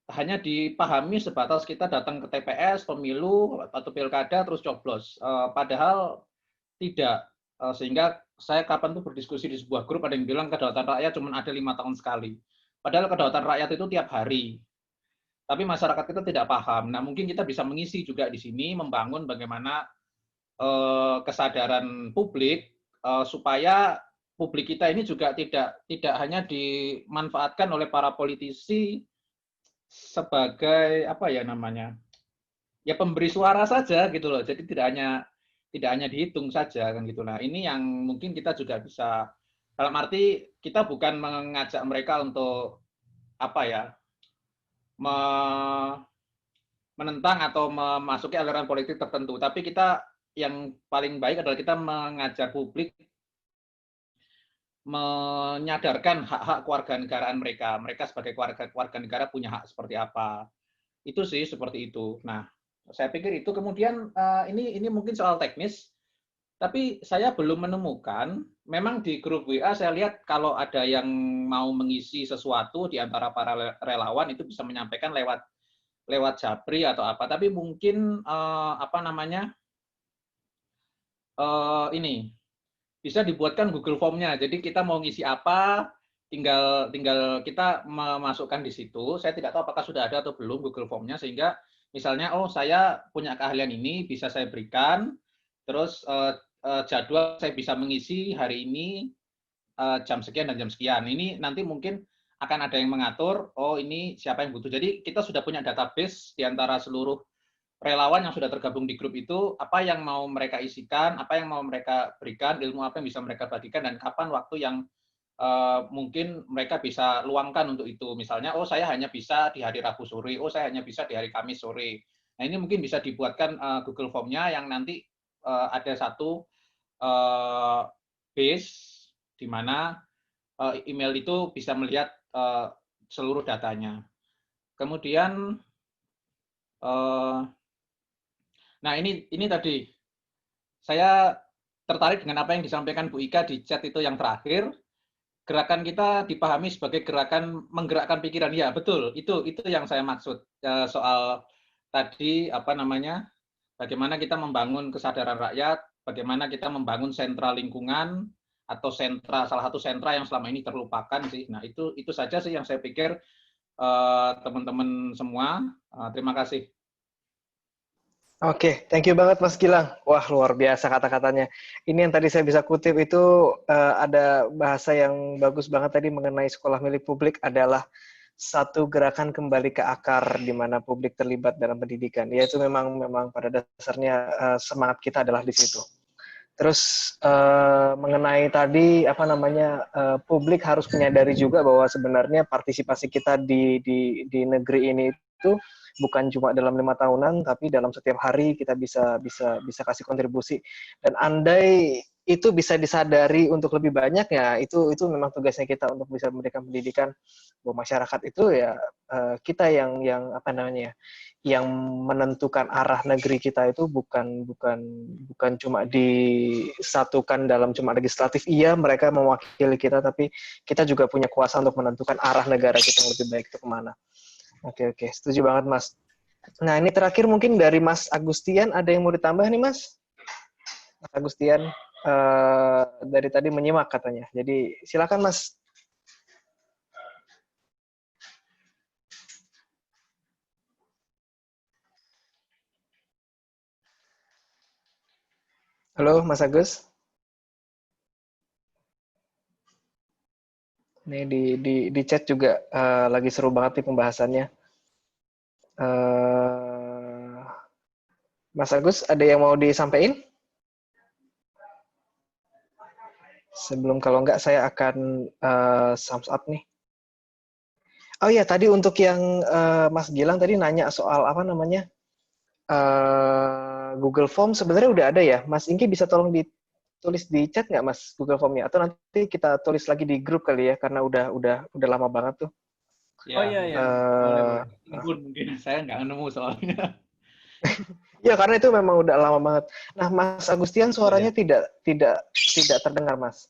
hanya dipahami sebatas kita datang ke TPS, pemilu atau pilkada terus coblos. Padahal tidak. Sehingga saya kapan tuh berdiskusi di sebuah grup ada yang bilang kedaulatan rakyat cuma ada 5 tahun sekali. Padahal kedaulatan rakyat itu tiap hari. Tapi masyarakat kita tidak paham. Nah, mungkin kita bisa mengisi juga di sini, membangun bagaimana kesadaran publik supaya publik kita ini juga tidak hanya dimanfaatkan oleh para politisi sebagai apa ya namanya, ya pemberi suara saja gitu loh. Jadi tidak hanya dihitung saja kan gitu. Nah, ini yang mungkin kita juga bisa, dalam arti kita bukan mengajak mereka untuk apa ya, menentang atau memasuki aliran politik tertentu, tapi kita yang paling baik adalah kita mengajar publik menyadarkan hak-hak kewarganegaraan mereka. Mereka sebagai warga negara punya hak seperti apa. Itu sih seperti itu. Nah, saya pikir itu. Kemudian ini mungkin soal teknis. Tapi saya belum menemukan, memang di grup WA saya lihat kalau ada yang mau mengisi sesuatu di antara para relawan itu bisa menyampaikan lewat Japri atau apa. Tapi mungkin ini bisa dibuatkan Google Form-nya. Jadi kita mau ngisi apa, tinggal kita memasukkan di situ. Saya tidak tahu apakah sudah ada atau belum Google Form-nya, sehingga misalnya, oh saya punya keahlian ini, bisa saya berikan, terus jadwal saya bisa mengisi hari ini jam sekian dan jam sekian. Ini nanti mungkin akan ada yang mengatur, oh ini siapa yang butuh. Jadi kita sudah punya database di antara seluruh relawan yang sudah tergabung di grup itu, apa yang mau mereka isikan, apa yang mau mereka berikan, ilmu apa yang bisa mereka bagikan, dan kapan waktu yang mungkin mereka bisa luangkan untuk itu. Misalnya, oh saya hanya bisa di hari Rabu sore, oh saya hanya bisa di hari Kamis sore. Nah ini mungkin bisa dibuatkan Google Form-nya yang nanti ada satu base di mana email itu bisa melihat seluruh datanya. Kemudian nah ini tadi saya tertarik dengan apa yang disampaikan Bu Ika di chat itu yang terakhir. Gerakan kita dipahami sebagai gerakan menggerakkan pikiran. Ya betul, itu yang saya maksud soal tadi bagaimana kita membangun kesadaran rakyat, bagaimana kita membangun sentra lingkungan atau salah satu sentra yang selama ini terlupakan sih. Nah itu saja sih yang saya pikir teman-teman semua. Terima kasih. Oke, thank you banget Mas Gilang. Wah, luar biasa kata-katanya. Ini yang tadi saya bisa kutip itu ada bahasa yang bagus banget tadi mengenai sekolah milik publik adalah satu gerakan kembali ke akar di mana publik terlibat dalam pendidikan. Ya itu memang pada dasarnya semangat kita adalah di situ. Terus mengenai tadi publik harus menyadari juga bahwa sebenarnya partisipasi kita di negeri ini itu bukan cuma dalam 5 tahunan, tapi dalam setiap hari kita bisa kasih kontribusi. Dan andai itu bisa disadari untuk lebih banyak, ya itu memang tugasnya kita untuk bisa memberikan pendidikan bahwa masyarakat itu ya kita yang yang menentukan arah negeri kita itu bukan cuma disatukan dalam cuma legislatif. Iya, mereka mewakili kita, tapi kita juga punya kuasa untuk menentukan arah negara kita yang lebih baik itu kemana. Oke, setuju banget Mas. Nah ini terakhir mungkin dari Mas Agustian, ada yang mau ditambah nih Mas? Mas Agustian dari tadi menyimak katanya, jadi silakan Mas. Halo Mas Agus. Ini di chat juga lagi seru banget nih pembahasannya. Mas Agus, ada yang mau disampaikan? Sebelum kalau enggak, saya akan thumbs up nih. Oh iya, tadi untuk yang Mas Gilang tadi nanya soal Google Form, sebenarnya udah ada ya. Mas Ingki bisa tolong ditulis di chat nggak Mas Google Form-nya? Atau nanti kita tulis lagi di grup kali ya, karena udah lama banget tuh. Ya, boleh. Mungkin saya nggak nemu soalnya. Ya karena itu memang udah lama banget. Nah Mas Agustian suaranya tidak terdengar Mas.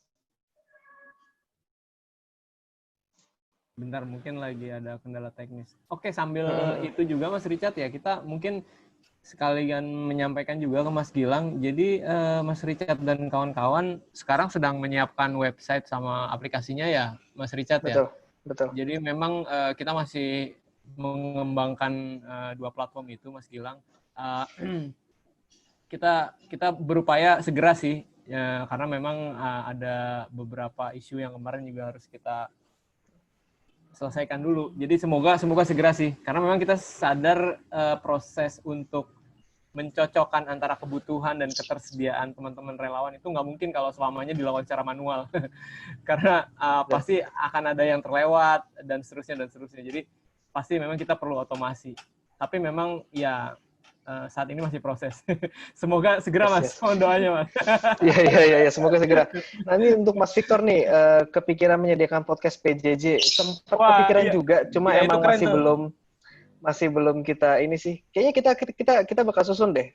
Bentar, mungkin lagi ada kendala teknis. Oke, sambil itu juga Mas Richard ya, kita mungkin sekalian menyampaikan juga ke Mas Gilang. Jadi Mas Richard dan kawan-kawan sekarang sedang menyiapkan website sama aplikasinya ya, Mas Richard ya. Betul. Jadi memang kita masih mengembangkan 2 platform itu, Mas Gilang. Kita berupaya segera sih, ya, karena memang ada beberapa isu yang kemarin juga harus kita selesaikan dulu. Jadi semoga segera sih, karena memang kita sadar proses untuk mencocokkan antara kebutuhan dan ketersediaan teman-teman relawan itu nggak mungkin kalau selamanya dilakukan secara manual. Karena pasti akan ada yang terlewat dan seterusnya. Jadi pasti memang kita perlu otomasi. Tapi memang ya saat ini masih proses. Semoga segera Mas, mohon doanya Mas. Iya, semoga segera. Nah ini untuk Mas Victor nih, kepikiran menyediakan podcast PJJ, sempat kepikiran juga, cuma emang masih masih belum kita ini sih. Kayaknya kita bakal susun deh.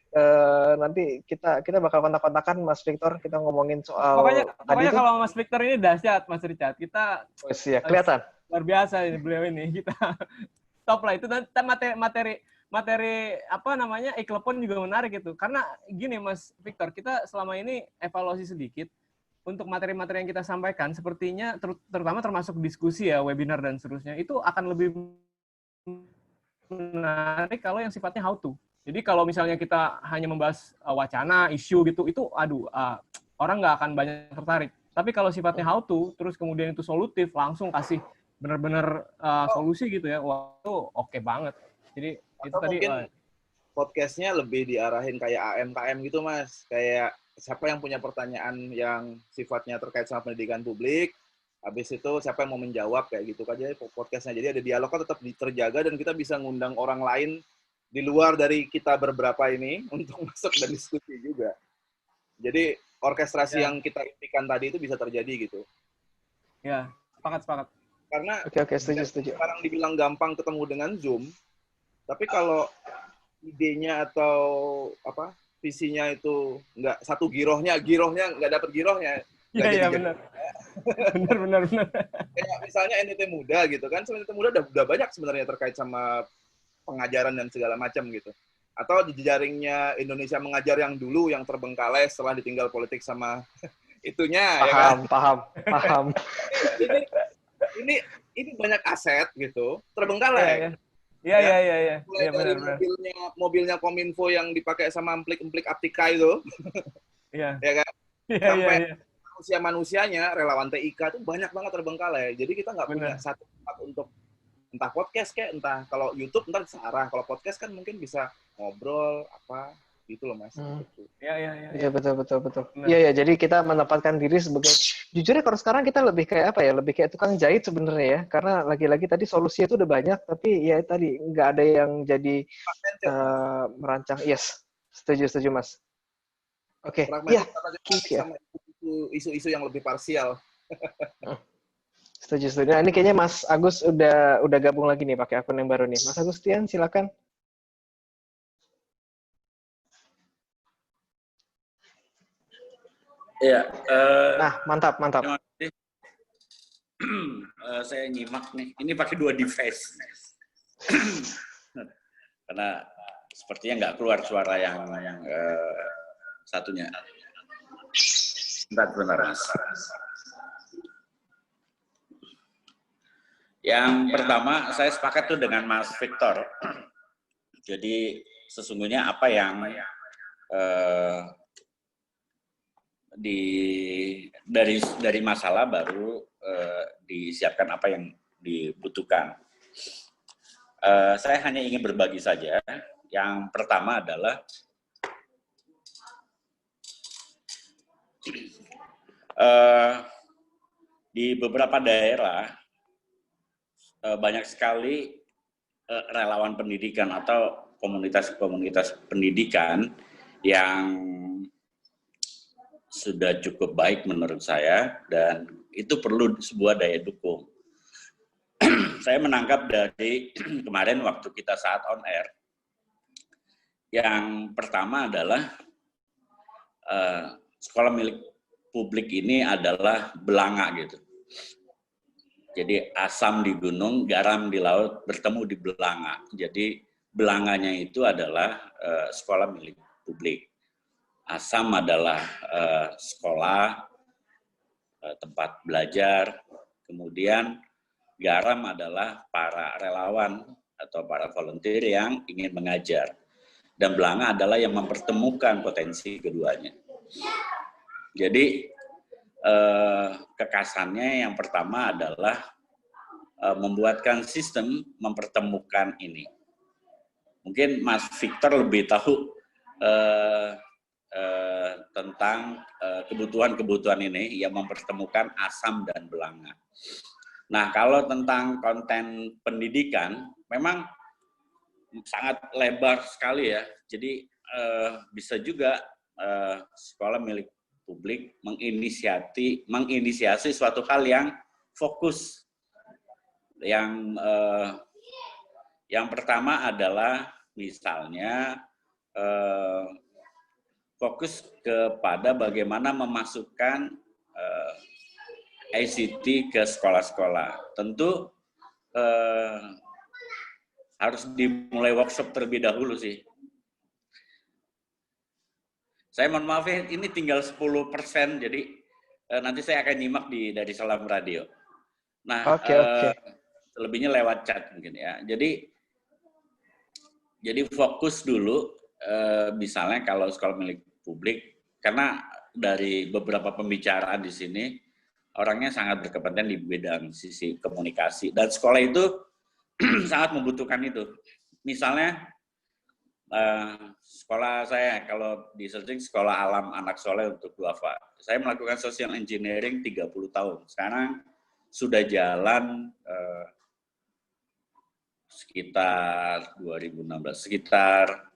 Nanti kita bakal kontak-kontakan Mas Victor, kita ngomongin soal Pokoknya kalau Mas Victor ini dahsyat, Mas Richard. Kita ya, kelihatan. Luar biasa ini beliau ini. Kita top lah itu. Nanti materi apa namanya Iklepon juga menarik itu. Karena gini Mas Victor, kita selama ini evaluasi sedikit untuk materi-materi yang kita sampaikan, sepertinya terutama termasuk diskusi ya, webinar dan seterusnya, itu akan lebih menarik kalau yang sifatnya how to. Jadi kalau misalnya kita hanya membahas wacana, isu gitu, itu orang nggak akan banyak tertarik. Tapi kalau sifatnya how to, terus kemudian itu solutif, langsung kasih benar-benar solusi gitu ya, wah itu oke banget. Jadi itu tadi podcastnya lebih diarahin kayak AMKM gitu Mas, kayak siapa yang punya pertanyaan yang sifatnya terkait sama pendidikan publik, habis itu siapa yang mau menjawab kayak gitu aja podcastnya. Jadi ada dialognya tetap terjaga dan kita bisa ngundang orang lain di luar dari kita beberapa ini untuk masuk dan diskusi juga. Jadi orkestrasi yang kita impikan tadi itu bisa terjadi gitu. Ya, sepakat. Karena setuju. sekarang dibilang gampang ketemu dengan Zoom, tapi kalau idenya atau apa visinya itu nggak satu girohnya nggak dapat girohnya. Iya benar. benar. Kayak misalnya NTT Muda gitu kan, NTT Muda udah banyak sebenarnya terkait sama pengajaran dan segala macam gitu. Atau di jejaringnya Indonesia Mengajar yang dulu yang terbengkalai setelah ditinggal politik sama itunya. Paham. Ini banyak aset gitu terbengkalai. Iya. Mulai dari mobilnya Kominfo yang dipakai sama emplik Aptika itu. Iya. Ya kan? Iya. Sampai manusia-manusianya, relawan TIK itu banyak banget terbengkalai. Jadi kita nggak punya satu tempat untuk entah podcast kayak, entah kalau YouTube ntar searah. Kalau podcast kan mungkin bisa ngobrol apa gitu loh Mas. Iya. Betul. Iya, jadi kita menempatkan diri sebagai, jujurnya kalau sekarang kita lebih kayak apa ya, lebih kayak tukang jahit sebenarnya ya, karena lagi-lagi tadi solusinya itu udah banyak, tapi ya tadi nggak ada yang jadi merancang. Yes, setuju Mas. Oke. Iya. Sama isu-isu yang lebih parsial. Setuju. Nah, ini kayaknya Mas Agus udah gabung lagi nih pakai akun yang baru nih. Mas Agustian, silakan. Iya. Nah, mantap. Saya nyimak nih. Ini pakai 2 device. Karena sepertinya nggak keluar suara yang satunya. Bentar, Mas. Yang pertama, saya sepakat tuh dengan Mas Victor. Jadi sesungguhnya apa yang dari masalah baru disiapkan apa yang dibutuhkan. Saya hanya ingin berbagi saja. Yang pertama adalah di beberapa daerah banyak sekali relawan pendidikan atau komunitas-komunitas pendidikan yang sudah cukup baik menurut saya, dan itu perlu sebuah daya dukung. Saya menangkap dari kemarin waktu kita saat on air, yang pertama adalah sekolah milik publik ini adalah belanga gitu. Jadi asam di gunung, garam di laut, bertemu di belanga. Jadi belanganya itu adalah sekolah milik publik. Asam adalah sekolah, tempat belajar, kemudian garam adalah para relawan atau para volunteer yang ingin mengajar. Dan belanga adalah yang mempertemukan potensi keduanya. Jadi kekasannya yang pertama adalah membuatkan sistem mempertemukan ini. Mungkin Mas Victor lebih tahu tentang kebutuhan-kebutuhan ini yang mempertemukan asam dan belanga. Nah, kalau tentang konten pendidikan, memang sangat lebar sekali ya. Jadi bisa juga sekolah milik publik menginisiasi suatu hal yang fokus, Yang pertama adalah misalnya fokus kepada bagaimana memasukkan ICT ke sekolah-sekolah. Tentu harus dimulai workshop terlebih dahulu sih. Saya mohon maaf ya, ini tinggal 10%, jadi nanti saya akan nyimak dari Salam Radio. Nah, selebihnya lewat chat mungkin ya. Jadi fokus dulu, misalnya kalau sekolah milik publik, karena dari beberapa pembicaraan di sini, orangnya sangat berkompeten di bidang sisi komunikasi. Dan sekolah itu sangat membutuhkan itu. Misalnya, sekolah saya, kalau di searching sekolah alam anak soleh untuk duafa. Saya melakukan social engineering 30 tahun. Sekarang sudah jalan sekitar 2016, sekitar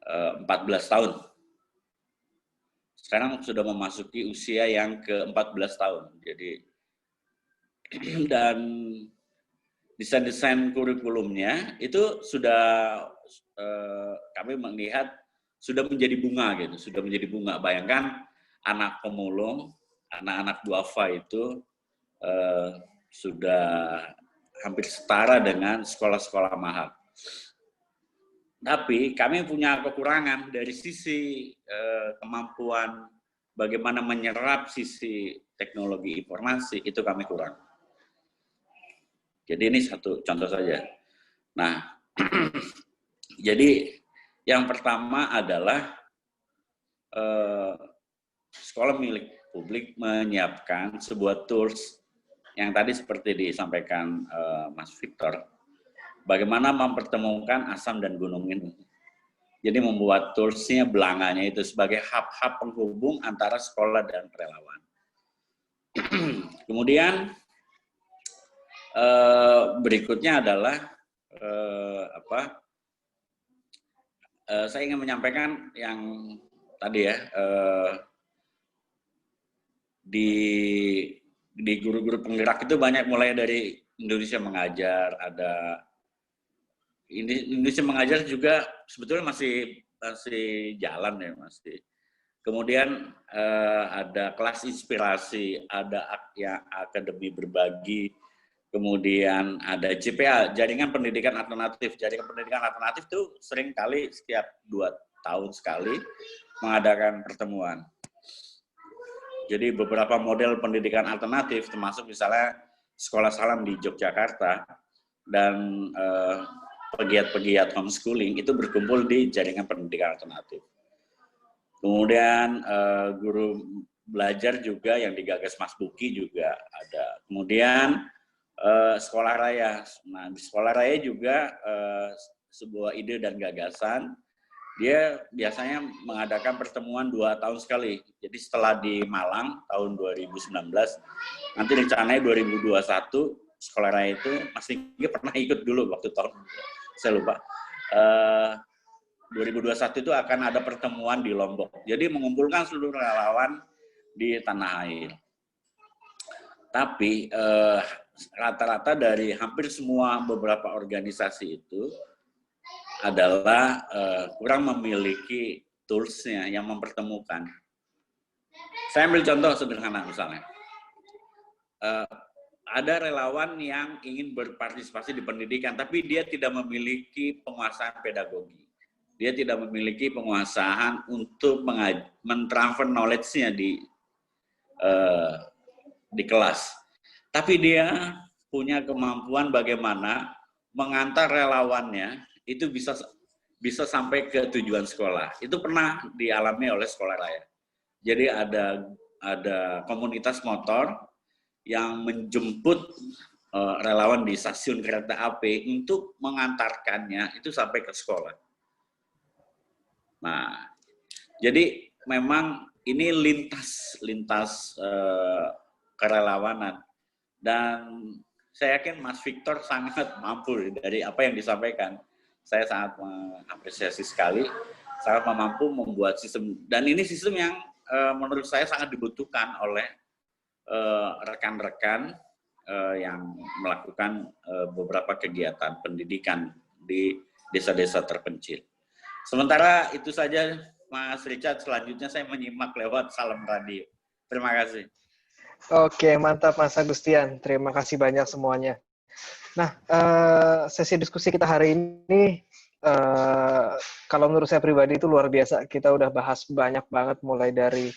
14 tahun. Sekarang sudah memasuki usia yang ke-14 tahun. Jadi, dan desain-desain kurikulumnya itu sudah kami melihat sudah menjadi bunga gitu, sudah menjadi bunga. Bayangkan anak pemulung, anak-anak duafa itu sudah hampir setara dengan sekolah-sekolah mahal. Tapi kami punya kekurangan dari sisi kemampuan bagaimana menyerap sisi teknologi informasi, itu kami kurang. Jadi ini satu contoh saja. Nah, jadi yang pertama adalah sekolah milik publik menyiapkan sebuah tools yang tadi seperti disampaikan Mas Victor, bagaimana mempertemukan asam dan gunung ini. Jadi membuat toolsnya, belanganya itu sebagai hub-hub penghubung antara sekolah dan relawan. Kemudian berikutnya adalah saya ingin menyampaikan yang tadi ya, di guru-guru penggerak itu banyak, mulai dari Indonesia Mengajar, ada Indonesia Mengajar juga sebetulnya masih jalan ya, masih. Kemudian ada kelas inspirasi, ada akademi berbagi, kemudian ada JPA, Jaringan Pendidikan Alternatif. Jaringan Pendidikan Alternatif itu sering kali setiap 2 tahun sekali mengadakan pertemuan. Jadi beberapa model pendidikan alternatif, termasuk misalnya Sekolah Salam di Yogyakarta dan pegiat-pegiat homeschooling itu berkumpul di Jaringan Pendidikan Alternatif. Kemudian guru belajar juga yang digagas Mas Buki juga ada. Kemudian sekolah raya. Nah, di sekolah raya juga sebuah ide dan gagasan. Dia biasanya mengadakan pertemuan 2 tahun sekali. Jadi setelah di Malang tahun 2019, nanti rencananya 2021 sekolah raya itu Mas Ninggi pernah ikut dulu waktu tahun, saya lupa. 2021 itu akan ada pertemuan di Lombok. Jadi mengumpulkan seluruh relawan di tanah air. Tapi rata-rata dari hampir semua beberapa organisasi itu adalah kurang memiliki tools-nya yang mempertemukan. Saya ambil contoh sederhana misalnya. Ada relawan yang ingin berpartisipasi di pendidikan, tapi dia tidak memiliki penguasaan pedagogi. Dia tidak memiliki penguasaan untuk mentransfer knowledge-nya di kelas. Tapi dia punya kemampuan bagaimana mengantar relawannya itu bisa sampai ke tujuan sekolah. Itu pernah dialami oleh sekolah raya. Jadi ada komunitas motor yang menjemput relawan di stasiun kereta api untuk mengantarkannya itu sampai ke sekolah. Nah, jadi memang ini lintas kerelawanan, dan saya yakin Mas Victor sangat mampu dari apa yang disampaikan. Saya sangat mengapresiasi sekali, sangat mampu membuat sistem, dan ini sistem yang menurut saya sangat dibutuhkan oleh rekan-rekan yang melakukan beberapa kegiatan pendidikan di desa-desa terpencil. Sementara itu saja, Mas Richard. Selanjutnya saya menyimak lewat Salam Radio. Terima kasih. Oke, mantap Mas Agustian. Terima kasih banyak semuanya. Nah, sesi diskusi kita hari ini, kalau menurut saya pribadi itu luar biasa. Kita udah bahas banyak banget, mulai dari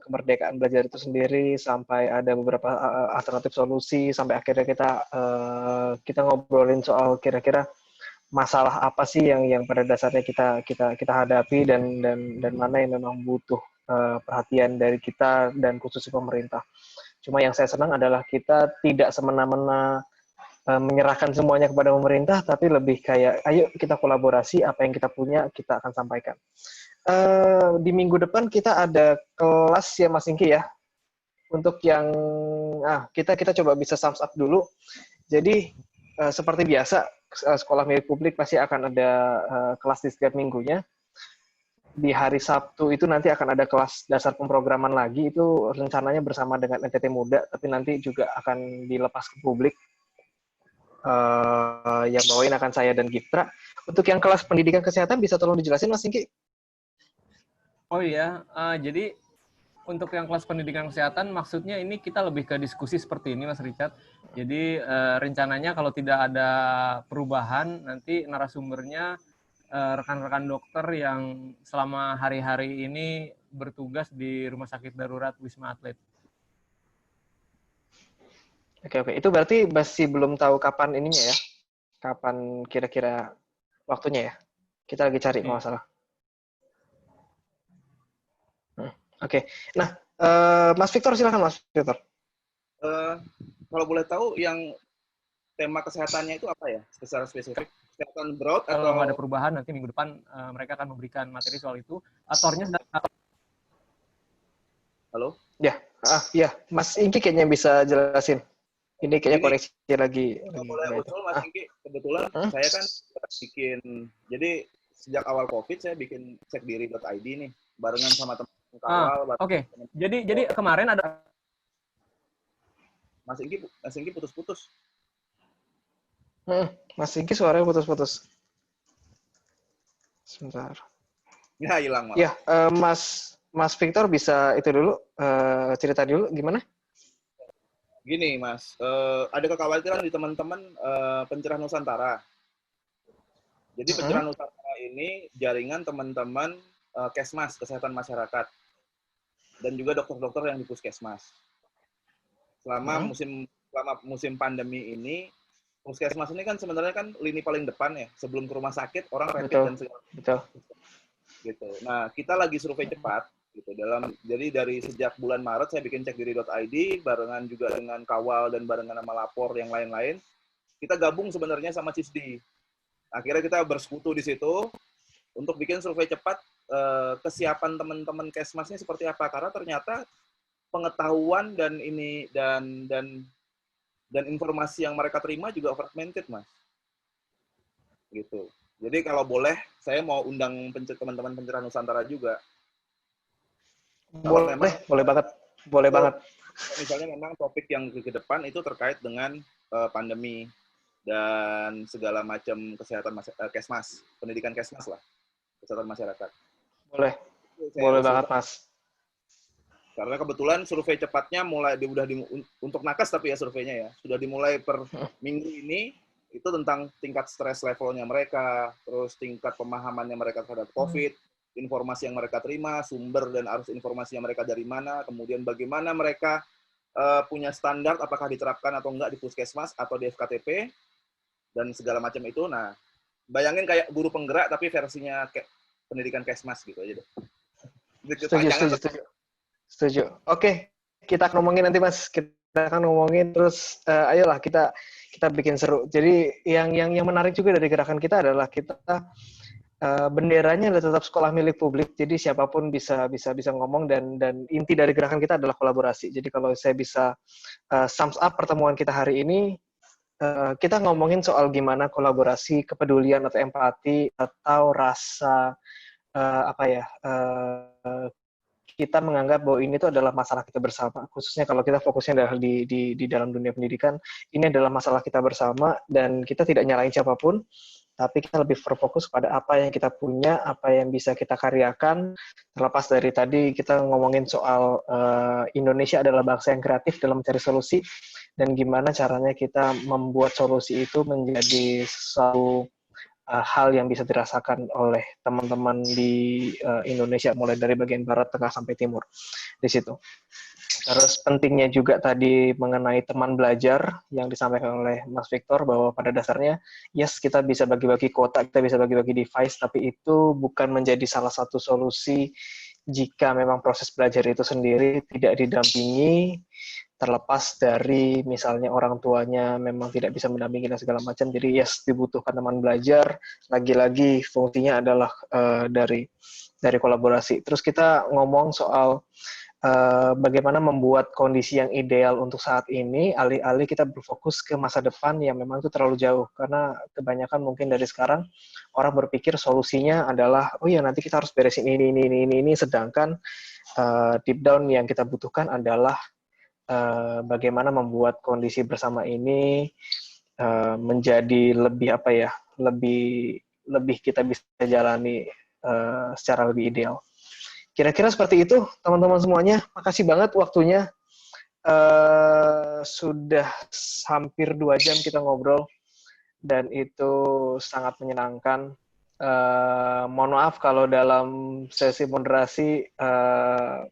kemerdekaan belajar itu sendiri, sampai ada beberapa alternatif solusi, sampai akhirnya kita ngobrolin soal kira-kira masalah apa sih yang pada dasarnya kita hadapi dan mana yang memang butuh perhatian dari kita dan khususnya pemerintah. Cuma yang saya senang adalah kita tidak semena-mena menyerahkan semuanya kepada pemerintah, tapi lebih kayak ayo kita kolaborasi, apa yang kita punya kita akan sampaikan. Di minggu depan kita ada kelas ya Mas Ingki ya. Untuk yang kita coba bisa sums up dulu. Jadi seperti biasa sekolah milik publik pasti akan ada kelas di setiap minggunya. Di hari Sabtu itu nanti akan ada kelas dasar pemrograman lagi, itu rencananya bersama dengan NTT Muda, tapi nanti juga akan dilepas ke publik. Yang bawain akan saya dan Giftra. Untuk yang kelas pendidikan kesehatan bisa tolong dijelasin Mas Ingki? Oh iya, jadi untuk yang kelas pendidikan kesehatan maksudnya ini kita lebih ke diskusi seperti ini Mas Richard. Jadi rencananya kalau tidak ada perubahan nanti narasumbernya rekan-rekan dokter yang selama hari-hari ini bertugas di Rumah Sakit Darurat Wisma Atlet. Oke. Itu berarti masih belum tahu kapan ininya ya? Kapan kira-kira waktunya ya? Kita lagi cari kalau nggak salah. Oke. Nah, Mas Victor silakan Mas Victor. Kalau boleh tahu yang tema kesehatannya itu apa ya? Secara spesifik? Kesehatan broad atau... Kalau ada perubahan nanti minggu depan mereka akan memberikan materi soal itu. Atornya sedang... Halo? Ya, Mas Ingki kayaknya bisa jelasin. Ini kayaknya koneksi lagi. Boleh usul Mas Ingki, kebetulan saya kan bikin, jadi sejak awal COVID saya bikin cekdiri.id nih, barengan sama teman kawal. Oke. Jadi kemarin ada Mas Ingki putus-putus. Mas Ingki suaranya putus-putus. Sebentar. Ya, hilang, Mas. Ya, Mas Victor bisa itu dulu, cerita dulu gimana? Gini, Mas, ada kekhawatiran di teman-teman Pencerahan Nusantara. Jadi Pencerahan Nusantara ini jaringan teman-teman Kesmas, Kesehatan Masyarakat, dan juga dokter-dokter yang di Puskesmas. Selama musim pandemi ini, Puskesmas ini kan sebenarnya kan lini paling depan ya, sebelum ke rumah sakit orang rapid dan segala macam. Gitu. Nah, kita lagi survei cepat gitu jadi dari sejak bulan Maret saya bikin cekdiri.id barengan juga dengan Kawal dan barengan sama Lapor yang lain-lain. Kita gabung sebenarnya sama CISDI. Akhirnya kita bersekutu di situ untuk bikin survei cepat kesiapan teman-teman Kesmas ini seperti apa, karena ternyata pengetahuan dan informasi yang mereka terima juga fragmented, Mas. Gitu. Jadi kalau boleh saya mau undang teman-teman Pencerahan Nusantara juga. Boleh banget. Misalnya memang topik yang ke depan itu terkait dengan pandemi dan segala macam kesehatan Kesmas, pendidikan Kesmas lah, kesehatan masyarakat. Boleh banget, Mas. Karena kebetulan survei cepatnya untuk nakes tapi ya surveinya ya sudah dimulai per minggu ini, itu tentang tingkat stres levelnya mereka, terus tingkat pemahamannya mereka terhadap COVID. Informasi yang mereka terima, sumber dan arus informasi yang mereka dari mana, kemudian bagaimana mereka punya standar, apakah diterapkan atau enggak di Puskesmas atau di FKTP, dan segala macam itu. Nah, bayangin kayak guru penggerak, tapi versinya pendidikan Kesmas gitu aja deh. Setuju. Oke, kita akan ngomongin nanti Mas. Kita akan ngomongin terus, ayolah kita bikin seru. Jadi yang menarik juga dari gerakan kita adalah kita benderanya adalah tetap sekolah milik publik, jadi siapapun bisa ngomong dan inti dari gerakan kita adalah kolaborasi. Jadi kalau saya bisa sums up pertemuan kita hari ini, kita ngomongin soal gimana kolaborasi, kepedulian atau empati atau rasa kita menganggap bahwa ini tuh adalah masalah kita bersama, khususnya kalau kita fokusnya adalah di dalam dunia pendidikan, ini adalah masalah kita bersama dan kita tidak nyalain siapapun, tapi kita lebih berfokus pada apa yang kita punya, apa yang bisa kita karyakan. Terlepas dari tadi kita ngomongin soal Indonesia adalah bangsa yang kreatif dalam mencari solusi, dan gimana caranya kita membuat solusi itu menjadi sesuatu hal yang bisa dirasakan oleh teman-teman di Indonesia, mulai dari bagian barat, tengah, sampai timur di situ. Terus pentingnya juga tadi mengenai teman belajar yang disampaikan oleh Mas Victor, bahwa pada dasarnya, yes, kita bisa bagi-bagi kuota, kita bisa bagi-bagi device, tapi itu bukan menjadi salah satu solusi jika memang proses belajar itu sendiri tidak didampingi, terlepas dari misalnya orang tuanya memang tidak bisa mendampingi dan segala macam. Jadi yes, dibutuhkan teman belajar. Lagi-lagi fungsinya adalah dari kolaborasi. Terus kita ngomong soal bagaimana membuat kondisi yang ideal untuk saat ini, alih-alih kita berfokus ke masa depan yang memang itu terlalu jauh. Karena kebanyakan mungkin dari sekarang orang berpikir solusinya adalah, oh ya nanti kita harus beresin ini, sedangkan deep down yang kita butuhkan adalah bagaimana membuat kondisi bersama ini menjadi lebih lebih kita bisa jalani secara lebih ideal. Kira-kira seperti itu, teman-teman semuanya. Makasih banget waktunya. Sudah hampir 2 jam kita ngobrol, dan itu sangat menyenangkan. Mohon maaf kalau dalam sesi moderasi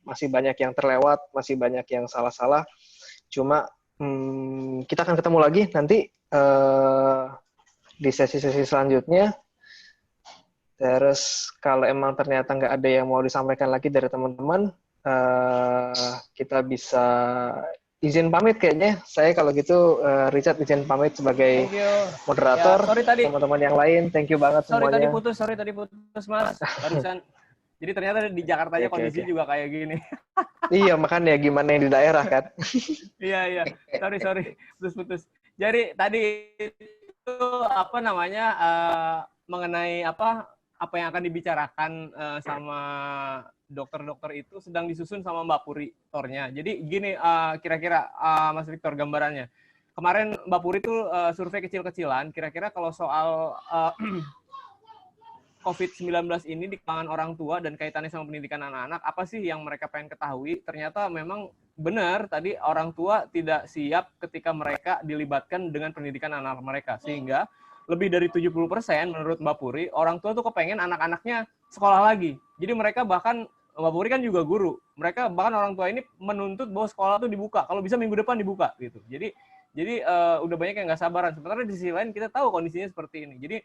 masih banyak yang terlewat, masih banyak yang salah-salah. Cuma kita akan ketemu lagi nanti di sesi-sesi selanjutnya. Terus kalau emang ternyata nggak ada yang mau disampaikan lagi dari teman-teman, kita bisa izin pamit kayaknya. Saya kalau gitu Richard izin pamit sebagai moderator. Ya, sorry tadi. Teman-teman yang lain, thank you banget semuanya. Sorry tadi putus Mas. Barusan. Jadi ternyata di Jakarta aja kondisi juga kayak gini. Iya, makanya gimana yang di daerah kan. Iya. Sorry. Putus. Jadi tadi itu mengenai apa yang akan dibicarakan sama dokter-dokter itu sedang disusun sama Mbak Puri tornya. Jadi gini kira-kira Mas Victor gambarannya. Kemarin Mbak Puri itu survei kecil-kecilan, kira-kira kalau soal COVID-19 ini di kalangan orang tua dan kaitannya sama pendidikan anak-anak, apa sih yang mereka pengen ketahui? Ternyata memang benar tadi orang tua tidak siap ketika mereka dilibatkan dengan pendidikan anak mereka. Sehingga lebih dari 70% menurut Mbak Puri, orang tua tuh kepengen anak-anaknya sekolah lagi. Jadi mereka bahkan, Mbak Puri kan juga guru, mereka bahkan orang tua ini menuntut bahwa sekolah tuh dibuka, kalau bisa minggu depan dibuka gitu. Jadi udah banyak yang nggak sabaran. Sementara di sisi lain kita tahu kondisinya seperti ini. Jadi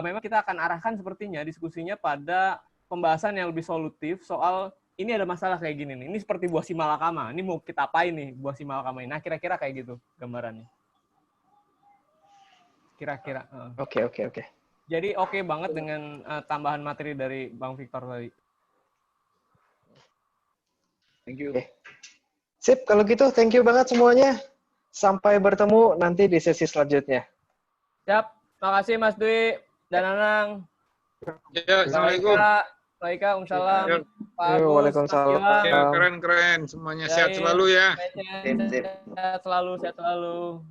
memang kita akan arahkan sepertinya diskusinya pada pembahasan yang lebih solutif soal ini ada masalah kayak gini nih. Ini seperti buah simalakama. Ini mau kita apain nih buah simalakama ini? Nah kira-kira kayak gitu gambarannya. Kira-kira. Oke. Jadi oke banget dengan tambahan materi dari Bang Victor tadi. Thank you. Okay. Sip, kalau gitu thank you banget semuanya. Sampai bertemu nanti di sesi selanjutnya. Siap. Makasih Mas Dwi dan Anang. Ya, Assalamualaikum. Waalaikumsalam. Waalaikumsalam. Ya, keren semuanya. Sehat selalu ya. Sehat selalu.